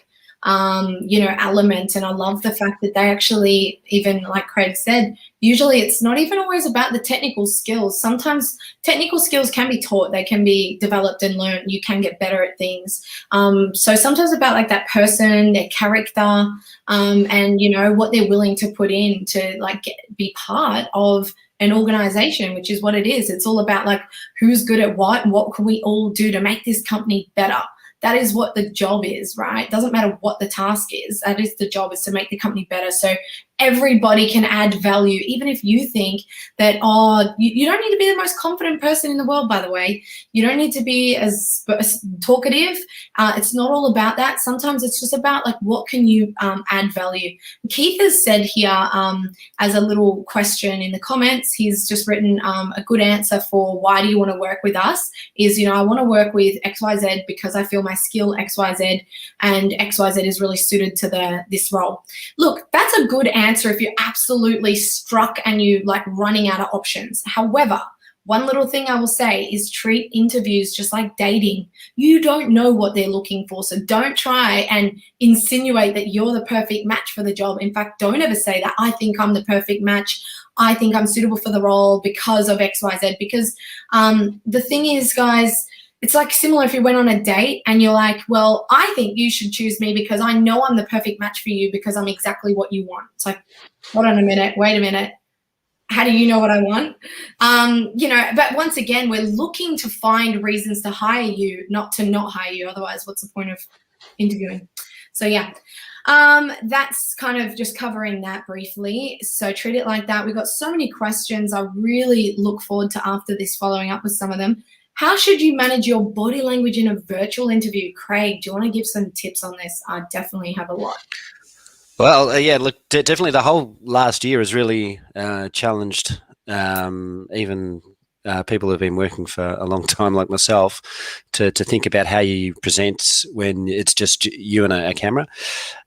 A: element. And I love the fact that they actually, even like Craig said, usually it's not even always about the technical skills. Sometimes technical skills can be taught, they can be developed and learned. You can get better at things. So sometimes about like that person, their character, and what they're willing to put in to be part of an organization, which is what it is. It's all about like who's good at what can we all do to make this company better. That is what the job is, right? It doesn't matter what the task is. That is the job, is to make the company better. So everybody can add value, even if you think that, you don't need to be the most confident person in the world, by the way. You don't need to be as talkative. It's not all about that. Sometimes it's just about like, what can you add value? Keith has said here, as a little question in the comments, he's just written a good answer for why do you want to work with us is, I want to work with XYZ because I feel my skill XYZ and XYZ is really suited to this role. Look, that's a good answer if you're absolutely struck and you like running out of options. However, one little thing I will say is treat interviews just like dating. You don't know what they're looking for, so don't try and insinuate that you're the perfect match for the job. In fact, don't ever say that. I think I'm the perfect match. I think I'm suitable for the role because of XYZ. Because the thing is, guys, it's like similar if you went on a date and you're like, well, I think you should choose me because I know I'm the perfect match for you because I'm exactly what you want. It's like, hold on a minute, wait a minute. How do you know what I want? But once again, we're looking to find reasons to hire you, not to not hire you. Otherwise, what's the point of interviewing? So yeah, that's kind of just covering that briefly. So treat it like that. We've got so many questions. I really look forward to after this following up with some of them. How should you manage your body language in a virtual interview? Craig, do you want to give some tips on this? I definitely have a lot.
B: Well, yeah, look, definitely the whole last year has really challenged even people who've been working for a long time like myself to think about how you present when it's just you and a camera.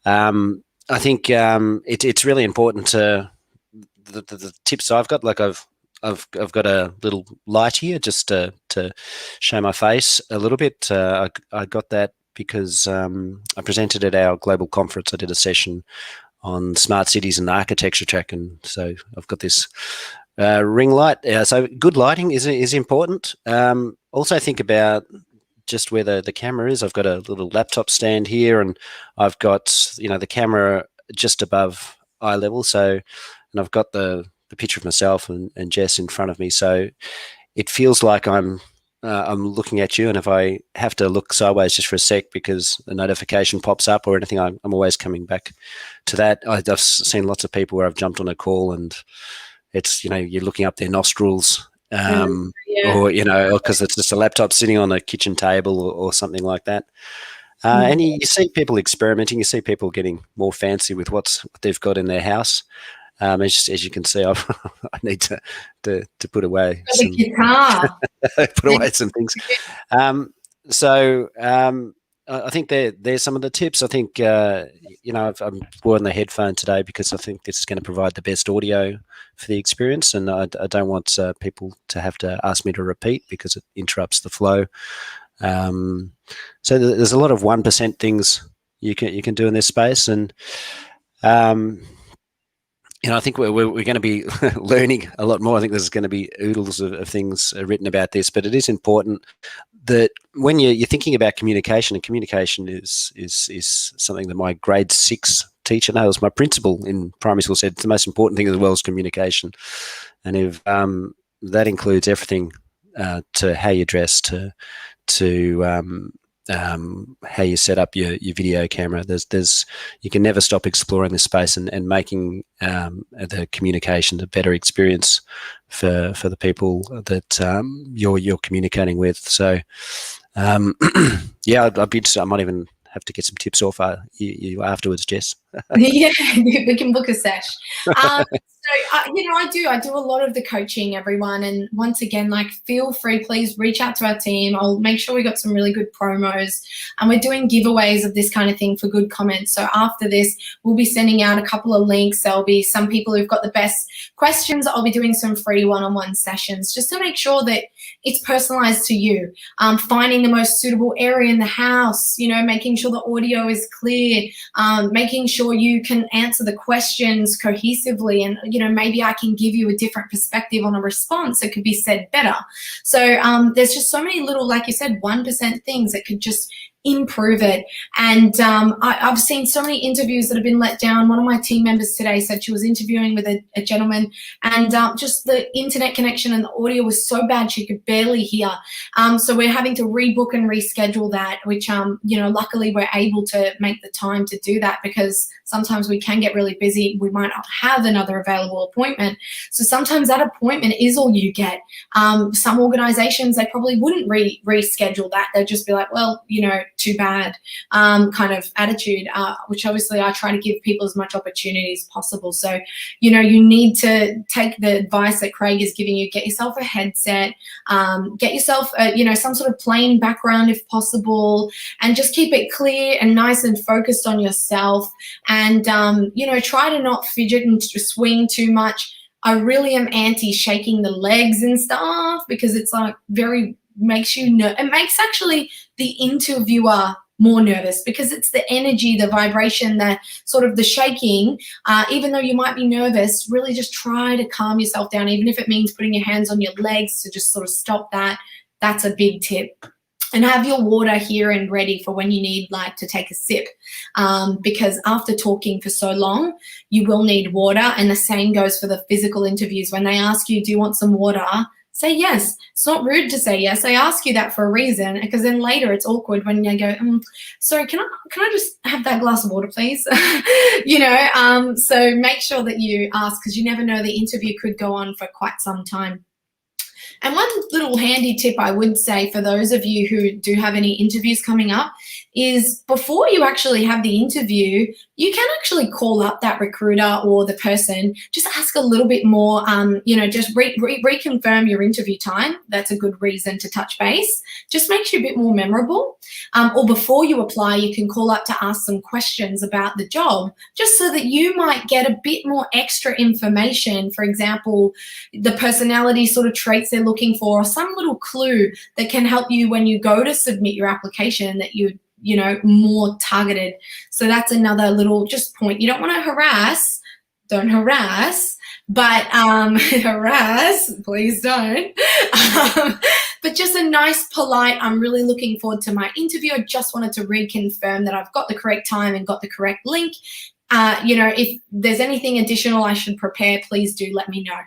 B: I think it's really important to the tips I've got, like I've got a little light here just to show my face a little bit. I got that because I presented at our global conference. I did a session on smart cities and architecture track, and so I've got this ring light. So good lighting is important. Also think about just where the camera is. I've got a little laptop stand here, and I've got the camera just above eye level. So, and I've got the picture of myself and Jess in front of me. So it feels like I'm looking at you, and if I have to look sideways just for a sec because a notification pops up or anything, I'm always coming back to that. I've seen lots of people where I've jumped on a call and it's, you're looking up their nostrils, or, because it's just a laptop sitting on a kitchen table or something like that. And you see people experimenting, you see people getting more fancy with what they've got in their house. As you can see, I need to put away some,
A: guitar.
B: put away some things. So I think there's some of the tips. I think I'm wearing the headphone today because I think this is going to provide the best audio for the experience, and I don't want people to have to ask me to repeat because it interrupts the flow. So there's a lot of 1% things you can do in this space, and I think we're going to be learning a lot more. I think there's going to be oodles of things written about this, but it is important that when you're thinking about communication, and communication is something that my grade 6 teacher, no, it was my principal in primary school, said the most important thing in the world is communication. And if that includes everything to how you dress, to how you set up your video camera. You can never stop exploring this space and making the communication a better experience for the people that you're communicating with. So yeah, I'd be interested. I might even have to get some tips off you afterwards, Jess.
A: Yeah, we can book a sesh. So, I do a lot of the coaching, everyone. And once again, like, feel free, please reach out to our team. I'll make sure we got some really good promos. And we're doing giveaways of this kind of thing for good comments. So after this, we'll be sending out a couple of links. There'll be some people who've got the best questions. I'll be doing some free one-on-one sessions just to make sure that it's personalized to you. Finding the most suitable area in the house, making sure the audio is clear, making sure you can answer the questions cohesively, and maybe I can give you a different perspective on a response that could be said better. So there's just so many little, like you said, 1% things that could just improve it. And I've seen so many interviews that have been let down. One of my team members today said she was interviewing with a gentleman, and just the internet connection and the audio was so bad she could barely hear. So we're having to rebook and reschedule that, which luckily we're able to make the time to do that, because sometimes we can get really busy. We might not have another available appointment. So sometimes that appointment is all you get. Some organizations, they probably wouldn't reschedule that. They'd just be like, well, too bad kind of attitude, which obviously I try to give people as much opportunity as possible. So, you need to take the advice that Craig is giving you. Get yourself a headset, get yourself, some sort of plain background if possible, and just keep it clear and nice and focused on yourself. And, try to not fidget and swing too much. I really am anti shaking the legs and stuff, because it's like makes you it makes actually the interviewer more nervous, because it's the energy, the vibration, the sort of the shaking. Even though you might be nervous, really just try to calm yourself down, even if it means putting your hands on your legs to just sort of stop that. That's a big tip. And have your water here and ready for when you need to take a sip, because after talking for so long, you will need water. And the same goes for the physical interviews. When they ask you, do you want some water? Say yes. It's not rude to say yes. I ask you that for a reason, because then later it's awkward when you go, sorry, can I just have that glass of water, please? So make sure that you ask, because you never know, the interview could go on for quite some time. And one little handy tip I would say for those of you who do have any interviews coming up is, before you actually have the interview, you can actually call up that recruiter or the person, just ask a little bit more, just reconfirm your interview time. That's a good reason to touch base. Just makes you a bit more memorable. Or before you apply, you can call up to ask some questions about the job, just so that you might get a bit more extra information. For example, the personality sort of traits they're looking for, or some little clue that can help you when you go to submit your application, that you more targeted. So that's another little just point. You don't want to don't harass, but harass, please don't. But just a nice, polite, I'm really looking forward to my interview. I just wanted to reconfirm that I've got the correct time and got the correct link. If there's anything additional I should prepare, please do let me know.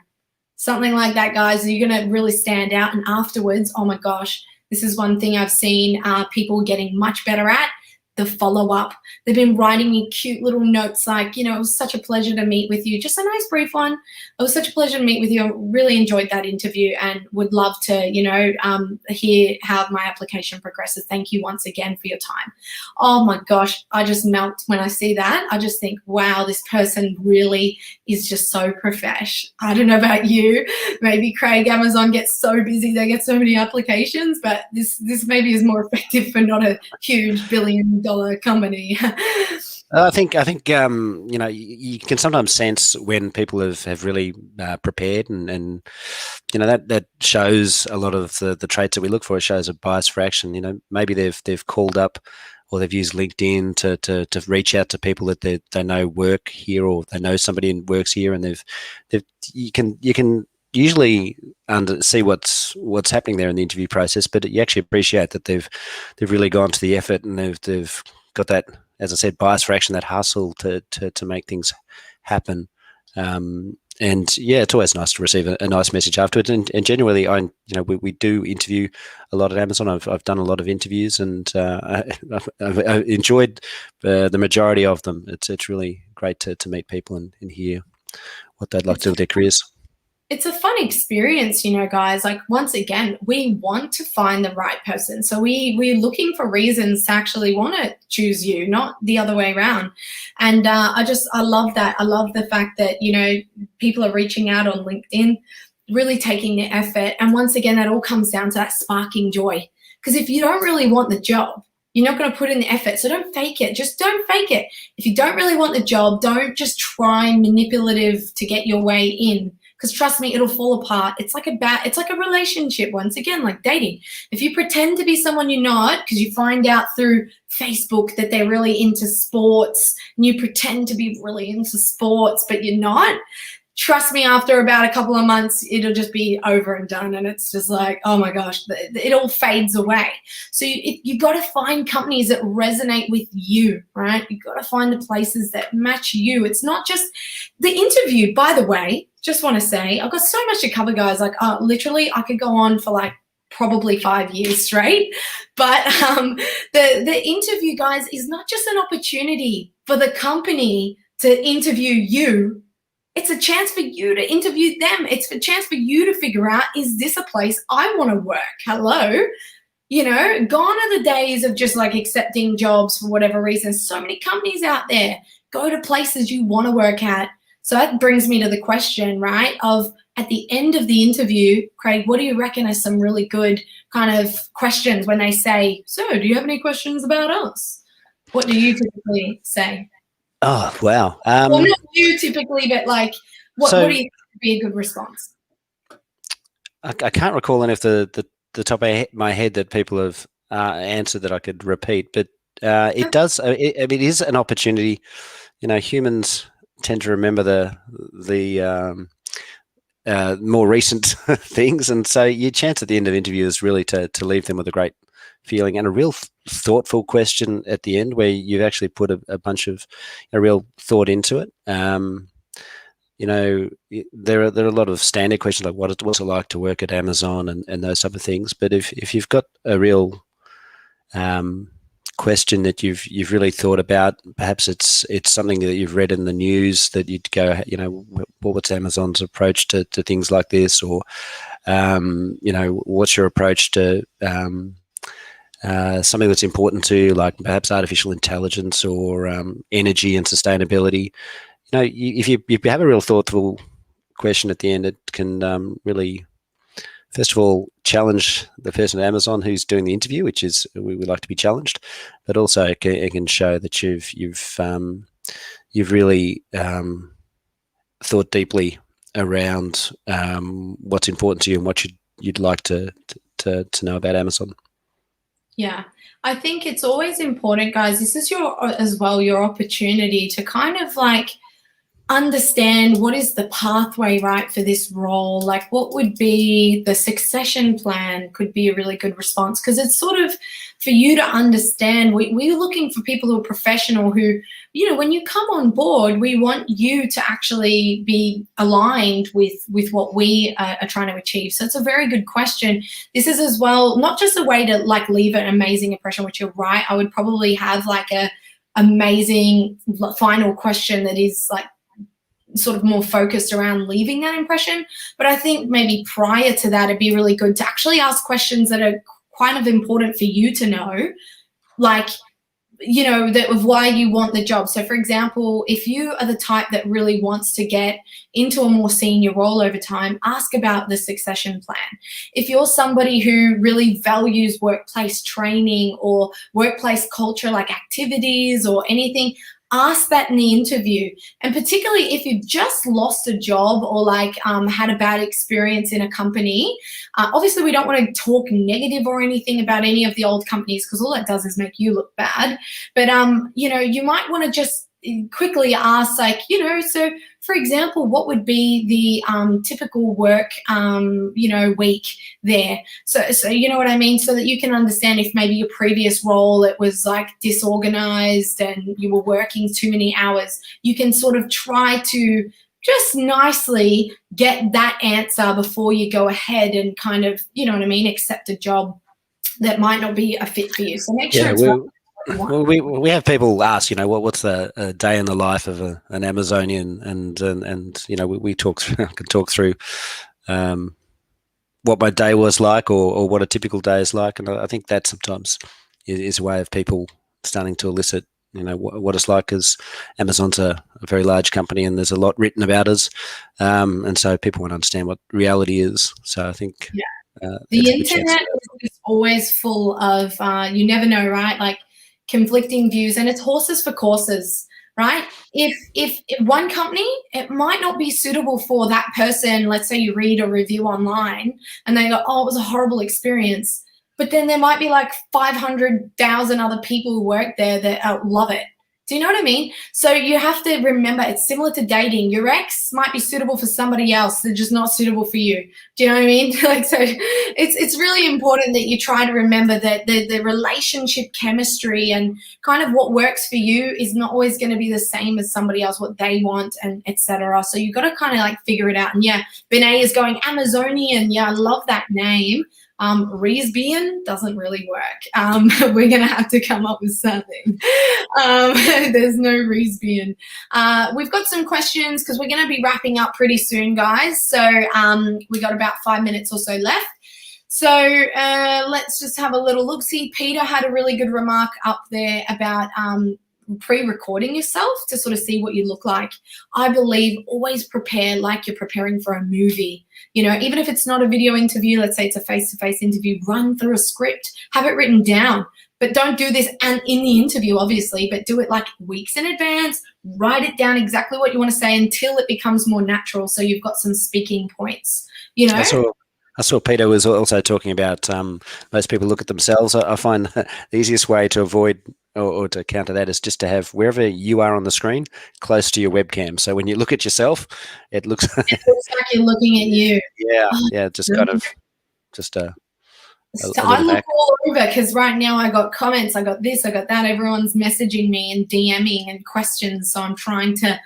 A: Something like that, guys. You're going to really stand out. And afterwards, oh my gosh, this is one thing I've seen people getting much better at. the follow-up. They've been writing me cute little notes like, it was such a pleasure to meet with you. Just a nice brief one. It was such a pleasure to meet with you. I really enjoyed that interview and would love to, hear how my application progresses. Thank you once again for your time. Oh my gosh, I just melt when I see that. I just think, wow, this person really is just so profesh. I don't know about you. Maybe Craig, Amazon gets so busy, they get so many applications, but this maybe is more effective for not a huge billion-dollar company.
B: I think you can sometimes sense when people have really prepared, and that shows a lot of the traits that we look for. It shows a bias for action. Maybe they've called up or they've used LinkedIn to reach out to people that they know work here, or they know somebody who works here, and you can usually see what's happening there in the interview process, but you actually appreciate that they've really gone to the effort, and they've got that, as I said, bias for action, that hustle to make things happen. And yeah, it's always nice to receive a nice message afterwards. And genuinely, we do interview a lot at Amazon. I've done a lot of interviews, and I've enjoyed the majority of them. It's really great to meet people and hear what they'd like to do with their careers.
A: It's a fun experience, guys. Like, once again, we want to find the right person. So we're looking for reasons to actually want to choose you, not the other way around. And I love that. I love the fact that, people are reaching out on LinkedIn, really taking the effort. And once again, that all comes down to that sparking joy. Because if you don't really want the job, you're not going to put in the effort. So don't fake it. Just don't fake it. If you don't really want the job, don't just try manipulative to get your way in. Because trust me, it'll fall apart. It's like a relationship, once again, like dating. If you pretend to be someone you're not, because you find out through Facebook that they're really into sports, and you pretend to be really into sports, but you're not, trust me, after about a couple of months, it'll just be over and done. And it's just like, oh my gosh, it all fades away. So you got to find companies that resonate with you, right? You got to find the places that match you. It's not just the interview, by the way. Just want to say, I've got so much to cover, guys. Like, literally, I could go on for like probably 5 years straight. But the interview, guys, is not just an opportunity for the company to interview you. It's a chance for you to interview them. It's a chance for you to figure out, is this a place I want to work? Hello? Gone are the days of just like accepting jobs for whatever reason. So many companies out there. Go to places you want to work at. So that brings me to the question, right, of at the end of the interview, Craig, what do you reckon are some really good kind of questions when they say, so do you have any questions about us? What do you typically say?
B: Oh, wow.
A: Well, not you typically, but like, what do you think would be a good response?
B: I can't recall any of the top of my head that people have answered that I could repeat, but it does. It is an opportunity. Humans tend to remember the more recent things, and so your chance at the end of the interview is really to leave them with a great feeling and a real thoughtful question at the end, where you've actually put a bunch of real thought into it. There are a lot of standard questions like what's it like to work at Amazon and those type of things. But if you've got a real question that you've really thought about, perhaps it's something that you've read in the news that you'd go, what's Amazon's approach to things like this, or what's your approach to something that's important to you, like perhaps artificial intelligence or energy and sustainability. If you have a real thoughtful question at the end, it can really, first of all, challenge the person at Amazon who's doing the interview, which is we like to be challenged, but also it can show that you've really thought deeply around what's important to you and what you'd like to know about Amazon.
A: Yeah, I think it's always important, guys. This is your opportunity to kind of like understand what is the pathway, right, for this role. Like, what would be the succession plan could be a really good response, because it's sort of for you to understand. We're looking for people who are professional, who, you know, when you come on board, we want you to actually be aligned with what we are trying to achieve. So it's a very good question. This is as well not just a way to like leave an amazing impression, which you're right. I would probably have like a amazing final question that is like sort of more focused around leaving that impression. But I think maybe prior to that, it'd be really good to actually ask questions that are kind of important for you to know, like, you know, that of why you want the job. So for example, if you are the type that really wants to get into a more senior role over time, ask about the succession plan. If you're somebody who really values workplace training or workplace culture, like activities or anything, ask that in the interview. And particularly if you've just lost a job or like had a bad experience in a company, obviously we don't want to talk negative or anything about any of the old companies, because all that does is make you look bad. But you know, you might want to just quickly ask, like, you know, so for example, what would be the typical work, you know, week there? So you know what I mean? So that you can understand if maybe your previous role, it was like disorganized and you were working too many hours, you can sort of try to just nicely get that answer before you go ahead and kind of, you know what I mean, accept a job that might not be a fit for you. So make sure it's
B: well, we have people ask, you know, what's a day in the life of an Amazonian, and you know, we talk through, I can talk through what my day was like, or what a typical day is like, and I think that sometimes is a way of people starting to elicit, you know, what it's like, because Amazon's a very large company and there's a lot written about us, and so people want to understand what reality is. So I think
A: the internet is always full of you never know, right? Like conflicting views, and it's horses for courses, right? If one company, it might not be suitable for that person. Let's say you read a review online and they go, oh, it was a horrible experience. But then there might be like 500,000 other people who work there that love it. Do you know what I mean? So you have to remember, it's similar to dating. Your ex might be suitable for somebody else. They're just not suitable for you. Do you know what I mean? Like, so it's really important that you try to remember that the relationship chemistry and kind of what works for you is not always going to be the same as somebody else, what they want, and etc. So you've got to kind of like figure it out. And yeah, Benet is going Amazonian. Yeah, I love that name. Reesbyan doesn't really work. We're going to have to come up with something. There's no Reesbyan. We've got some questions because we're going to be wrapping up pretty soon, guys. So we got about 5 minutes or so left. So let's just have a little look. See, Peter had a really good remark up there about pre-recording yourself to sort of see what you look like. I believe always prepare like you're preparing for a movie. You know, even if it's not a video interview, let's say it's a face-to-face interview, run through a script, have it written down. But don't do this and in the interview, obviously, but do it like weeks in advance. Write it down exactly what you want to say until it becomes more natural, so you've got some speaking points, you know?
B: I saw Peter was also talking about most people look at themselves. I find the easiest way to avoid or to counter that is just to have wherever you are on the screen close to your webcam. So when you look at yourself, it looks
A: like you're looking at you.
B: Yeah, just kind of just a
A: I look all over because right now I got comments, I got this, I got that. Everyone's messaging me and DMing and questions, so I'm trying to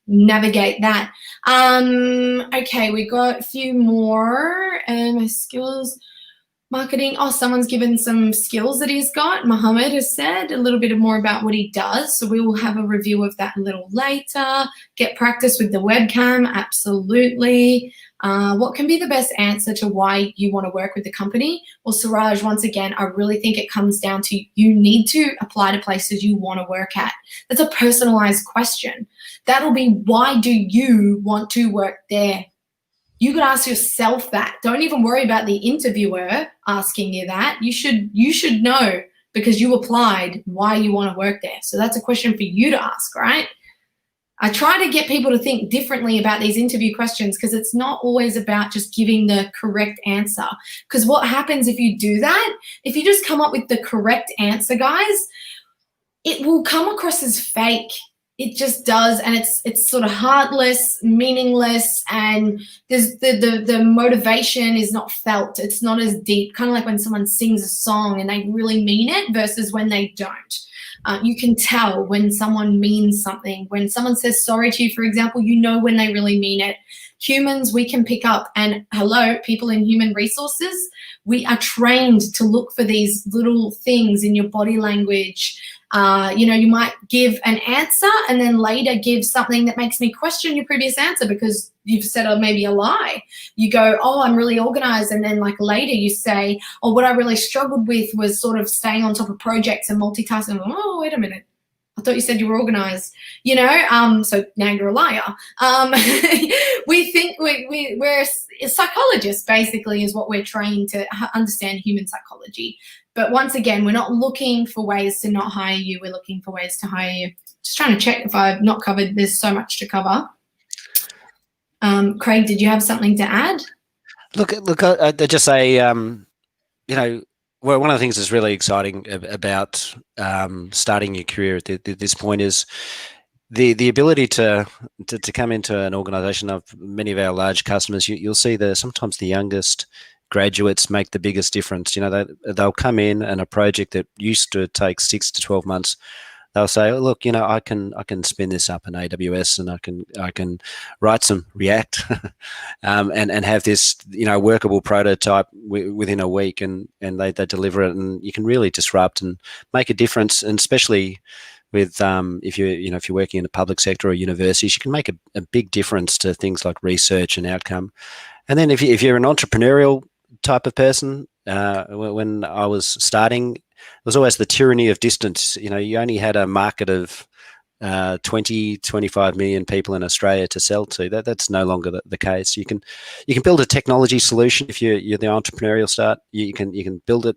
A: navigate that. Okay, we got a few more. My skills, marketing. Oh, someone's given some skills that he's got. Mohammed has said a little bit more about what he does. So we will have a review of that a little later. Get practice with the webcam. Absolutely. What can be the best answer to why you want to work with the company? Well, Suraj, once again, I really think it comes down to you need to apply to places you want to work at. That's a personalized question. That'll be, why do you want to work there? You could ask yourself that. Don't even worry about the interviewer asking you that. You should know, because you applied, why you want to work there. So that's a question for you to ask, right? I try to get people to think differently about these interview questions, because it's not always about just giving the correct answer. Because what happens if you do that, if you just come up with the correct answer, guys, it will come across as fake. It just does, and it's sort of heartless, meaningless, and there's the motivation is not felt. It's not as deep, kind of like when someone sings a song and they really mean it versus when they don't. You can tell when someone means something. When someone says sorry to you, for example, you know when they really mean it. Humans, we can pick up, and hello, people in human resources, we are trained to look for these little things in your body language. You know, you might give an answer and then later give something that makes me question your previous answer because you've said maybe a lie. You go, oh, I'm really organized. And then like later you say, oh, what I really struggled with was sort of staying on top of projects and multitasking. Oh, wait a minute. I thought you said you were organized, you know, so now you're a liar. We think we're psychologists, basically, is what we're trained to understand human psychology. But once again, we're not looking for ways to not hire you. We're looking for ways to hire you. Just trying to check if I've not covered. There's so much to cover. Craig, did you have something to add?
B: Look, I just say, you know, well, one of the things that's really exciting about starting your career at this point is the ability to come into an organisation. Of many of our large customers, you'll see that sometimes the youngest graduates make the biggest difference. You know, they'll come in and a project that used to take 6 to 12 months, they'll say, oh, look, you know, I can spin this up in AWS and I can write some React and have this, you know, workable prototype within a week, and they deliver it, and you can really disrupt and make a difference. And especially with if you're working in the public sector or universities, you can make a big difference to things like research and outcome. And then if you're an entrepreneurial type of person, when I was starting, there was always the tyranny of distance. You know, you only had a market of 25 million people in Australia to sell to. That's no longer the case. You can build a technology solution if you're the entrepreneurial start. You can build it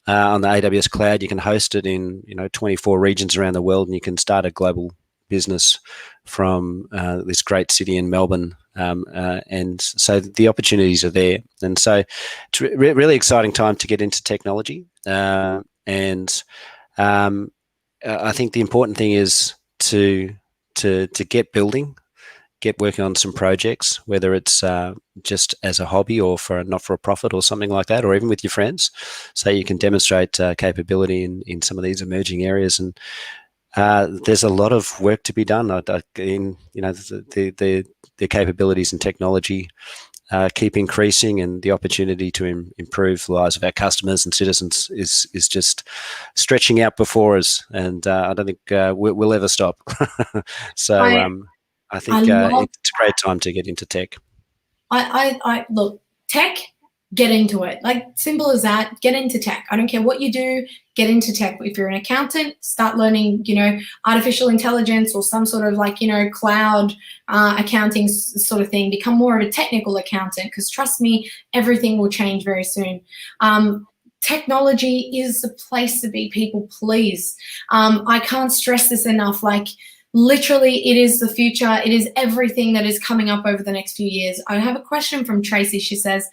B: on the AWS cloud. You can host it in 24 regions around the world, and you can start a global business from this great city in Melbourne. And so the opportunities are there. And so it's really exciting time to get into technology. And I think the important thing is to get building, get working on some projects, whether it's just as a hobby or for a not-for-profit or something like that, or even with your friends, so you can demonstrate capability in some of these emerging areas. And there's a lot of work to be done. The capabilities and technology keep increasing, and the opportunity to improve the lives of our customers and citizens is just stretching out before us. And I don't think we'll ever stop. So I think it's a great time to get into tech.
A: I look, tech, get into it. Like, simple as that. Get into tech. I don't care what you do, get into tech. If you're an accountant, start learning, artificial intelligence or some sort of cloud accounting sort of thing. Become more of a technical accountant, because trust me, everything will change very soon. Technology is the place to be, people, please. I can't stress this enough. Literally, it is the future. It is everything that is coming up over the next few years. I have a question from Tracy. She says,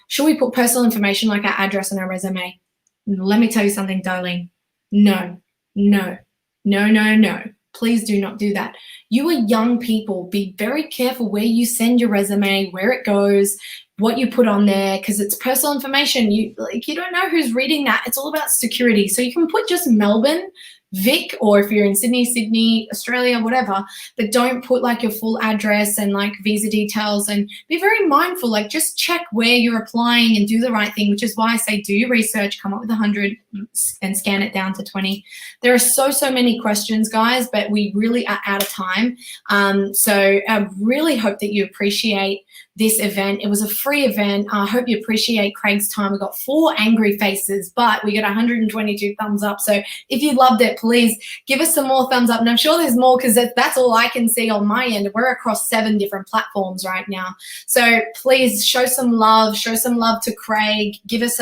A: should we put personal information like our address on our resume? Let me tell you something, darling. No. Please do not do that. You are young people. Be very careful where you send your resume, where it goes, what you put on there, because it's personal information. You don't know who's reading that. It's all about security. So you can put just Melbourne, Vic, or if you're in Sydney, Australia, whatever, but don't put your full address and visa details, and be very mindful. Just check where you're applying and do the right thing, which is why I say do your research, come up with 100 and scan it down to 20. There are so many questions, guys, but we really are out of time. So I really hope that you appreciate this event. It was a free event. I hope you appreciate Craig's time. We got 4 angry faces, but we got 122 thumbs up. So if you loved it, please give us some more thumbs up. And I'm sure there's more, because that's all I can see on my end. We're across 7 different platforms right now. So please show some love to Craig. Give us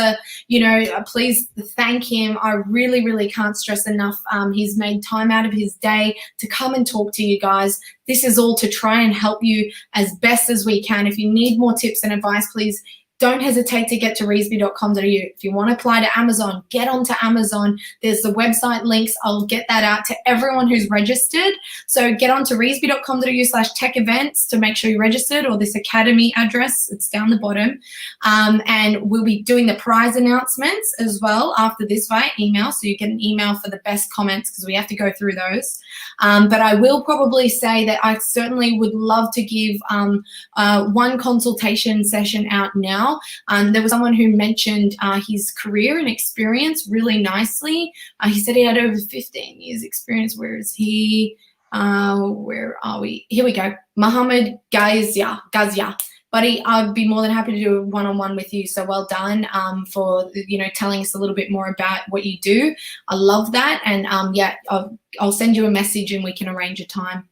A: please thank him. I really, really can't stress enough. He's made time out of his day to come and talk to you guys. This is all to try and help you as best as we can. If you need more tips and advice, please don't hesitate to get to reesby.com.au. If you want to apply to Amazon, get onto Amazon. There's the website links. I'll get that out to everyone who's registered. So get onto reesby.com.au/tech events to make sure you're registered, or this academy address, it's down the bottom. And we'll be doing the prize announcements as well after this via email. So you get an email for the best comments because we have to go through those. But I will probably say that I certainly would love to give one consultation session out now. There was someone who mentioned his career and experience really nicely. He said he had over 15 years experience. Where is he? Where are we? Here we go. Mohammed Gazia. Buddy, I'd be more than happy to do a one-on-one with you. So well done for telling us a little bit more about what you do. I love that. And yeah, I'll send you a message and we can arrange a time.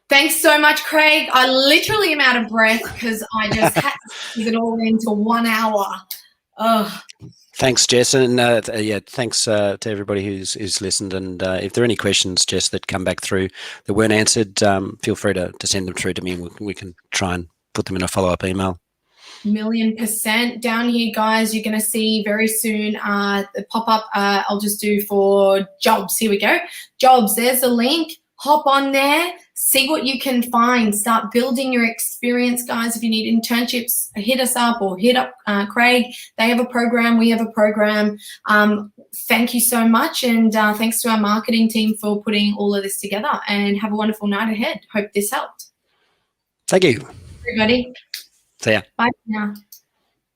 A: Thanks so much, Craig. I literally am out of breath because I just had to squeeze it all into 1 hour. Ugh.
B: Thanks, Jess, and yeah, thanks to everybody who's listened. And if there are any questions, Jess, that come back through that weren't answered, feel free to send them through to me, and we can try and put them in a follow-up email.
A: 1,000,000% down here, guys. You're going to see very soon the pop-up I'll just do for jobs. Here we go. Jobs, there's a link. Hop on there, see what you can find, start building your experience, guys. If you need internships, hit us up or hit up Craig. They have a program, we have a program. Thank you so much, and thanks to our marketing team for putting all of this together, and have a wonderful night ahead. Hope this helped.
B: Thank you.
A: Everybody.
B: See ya.
A: Bye for now.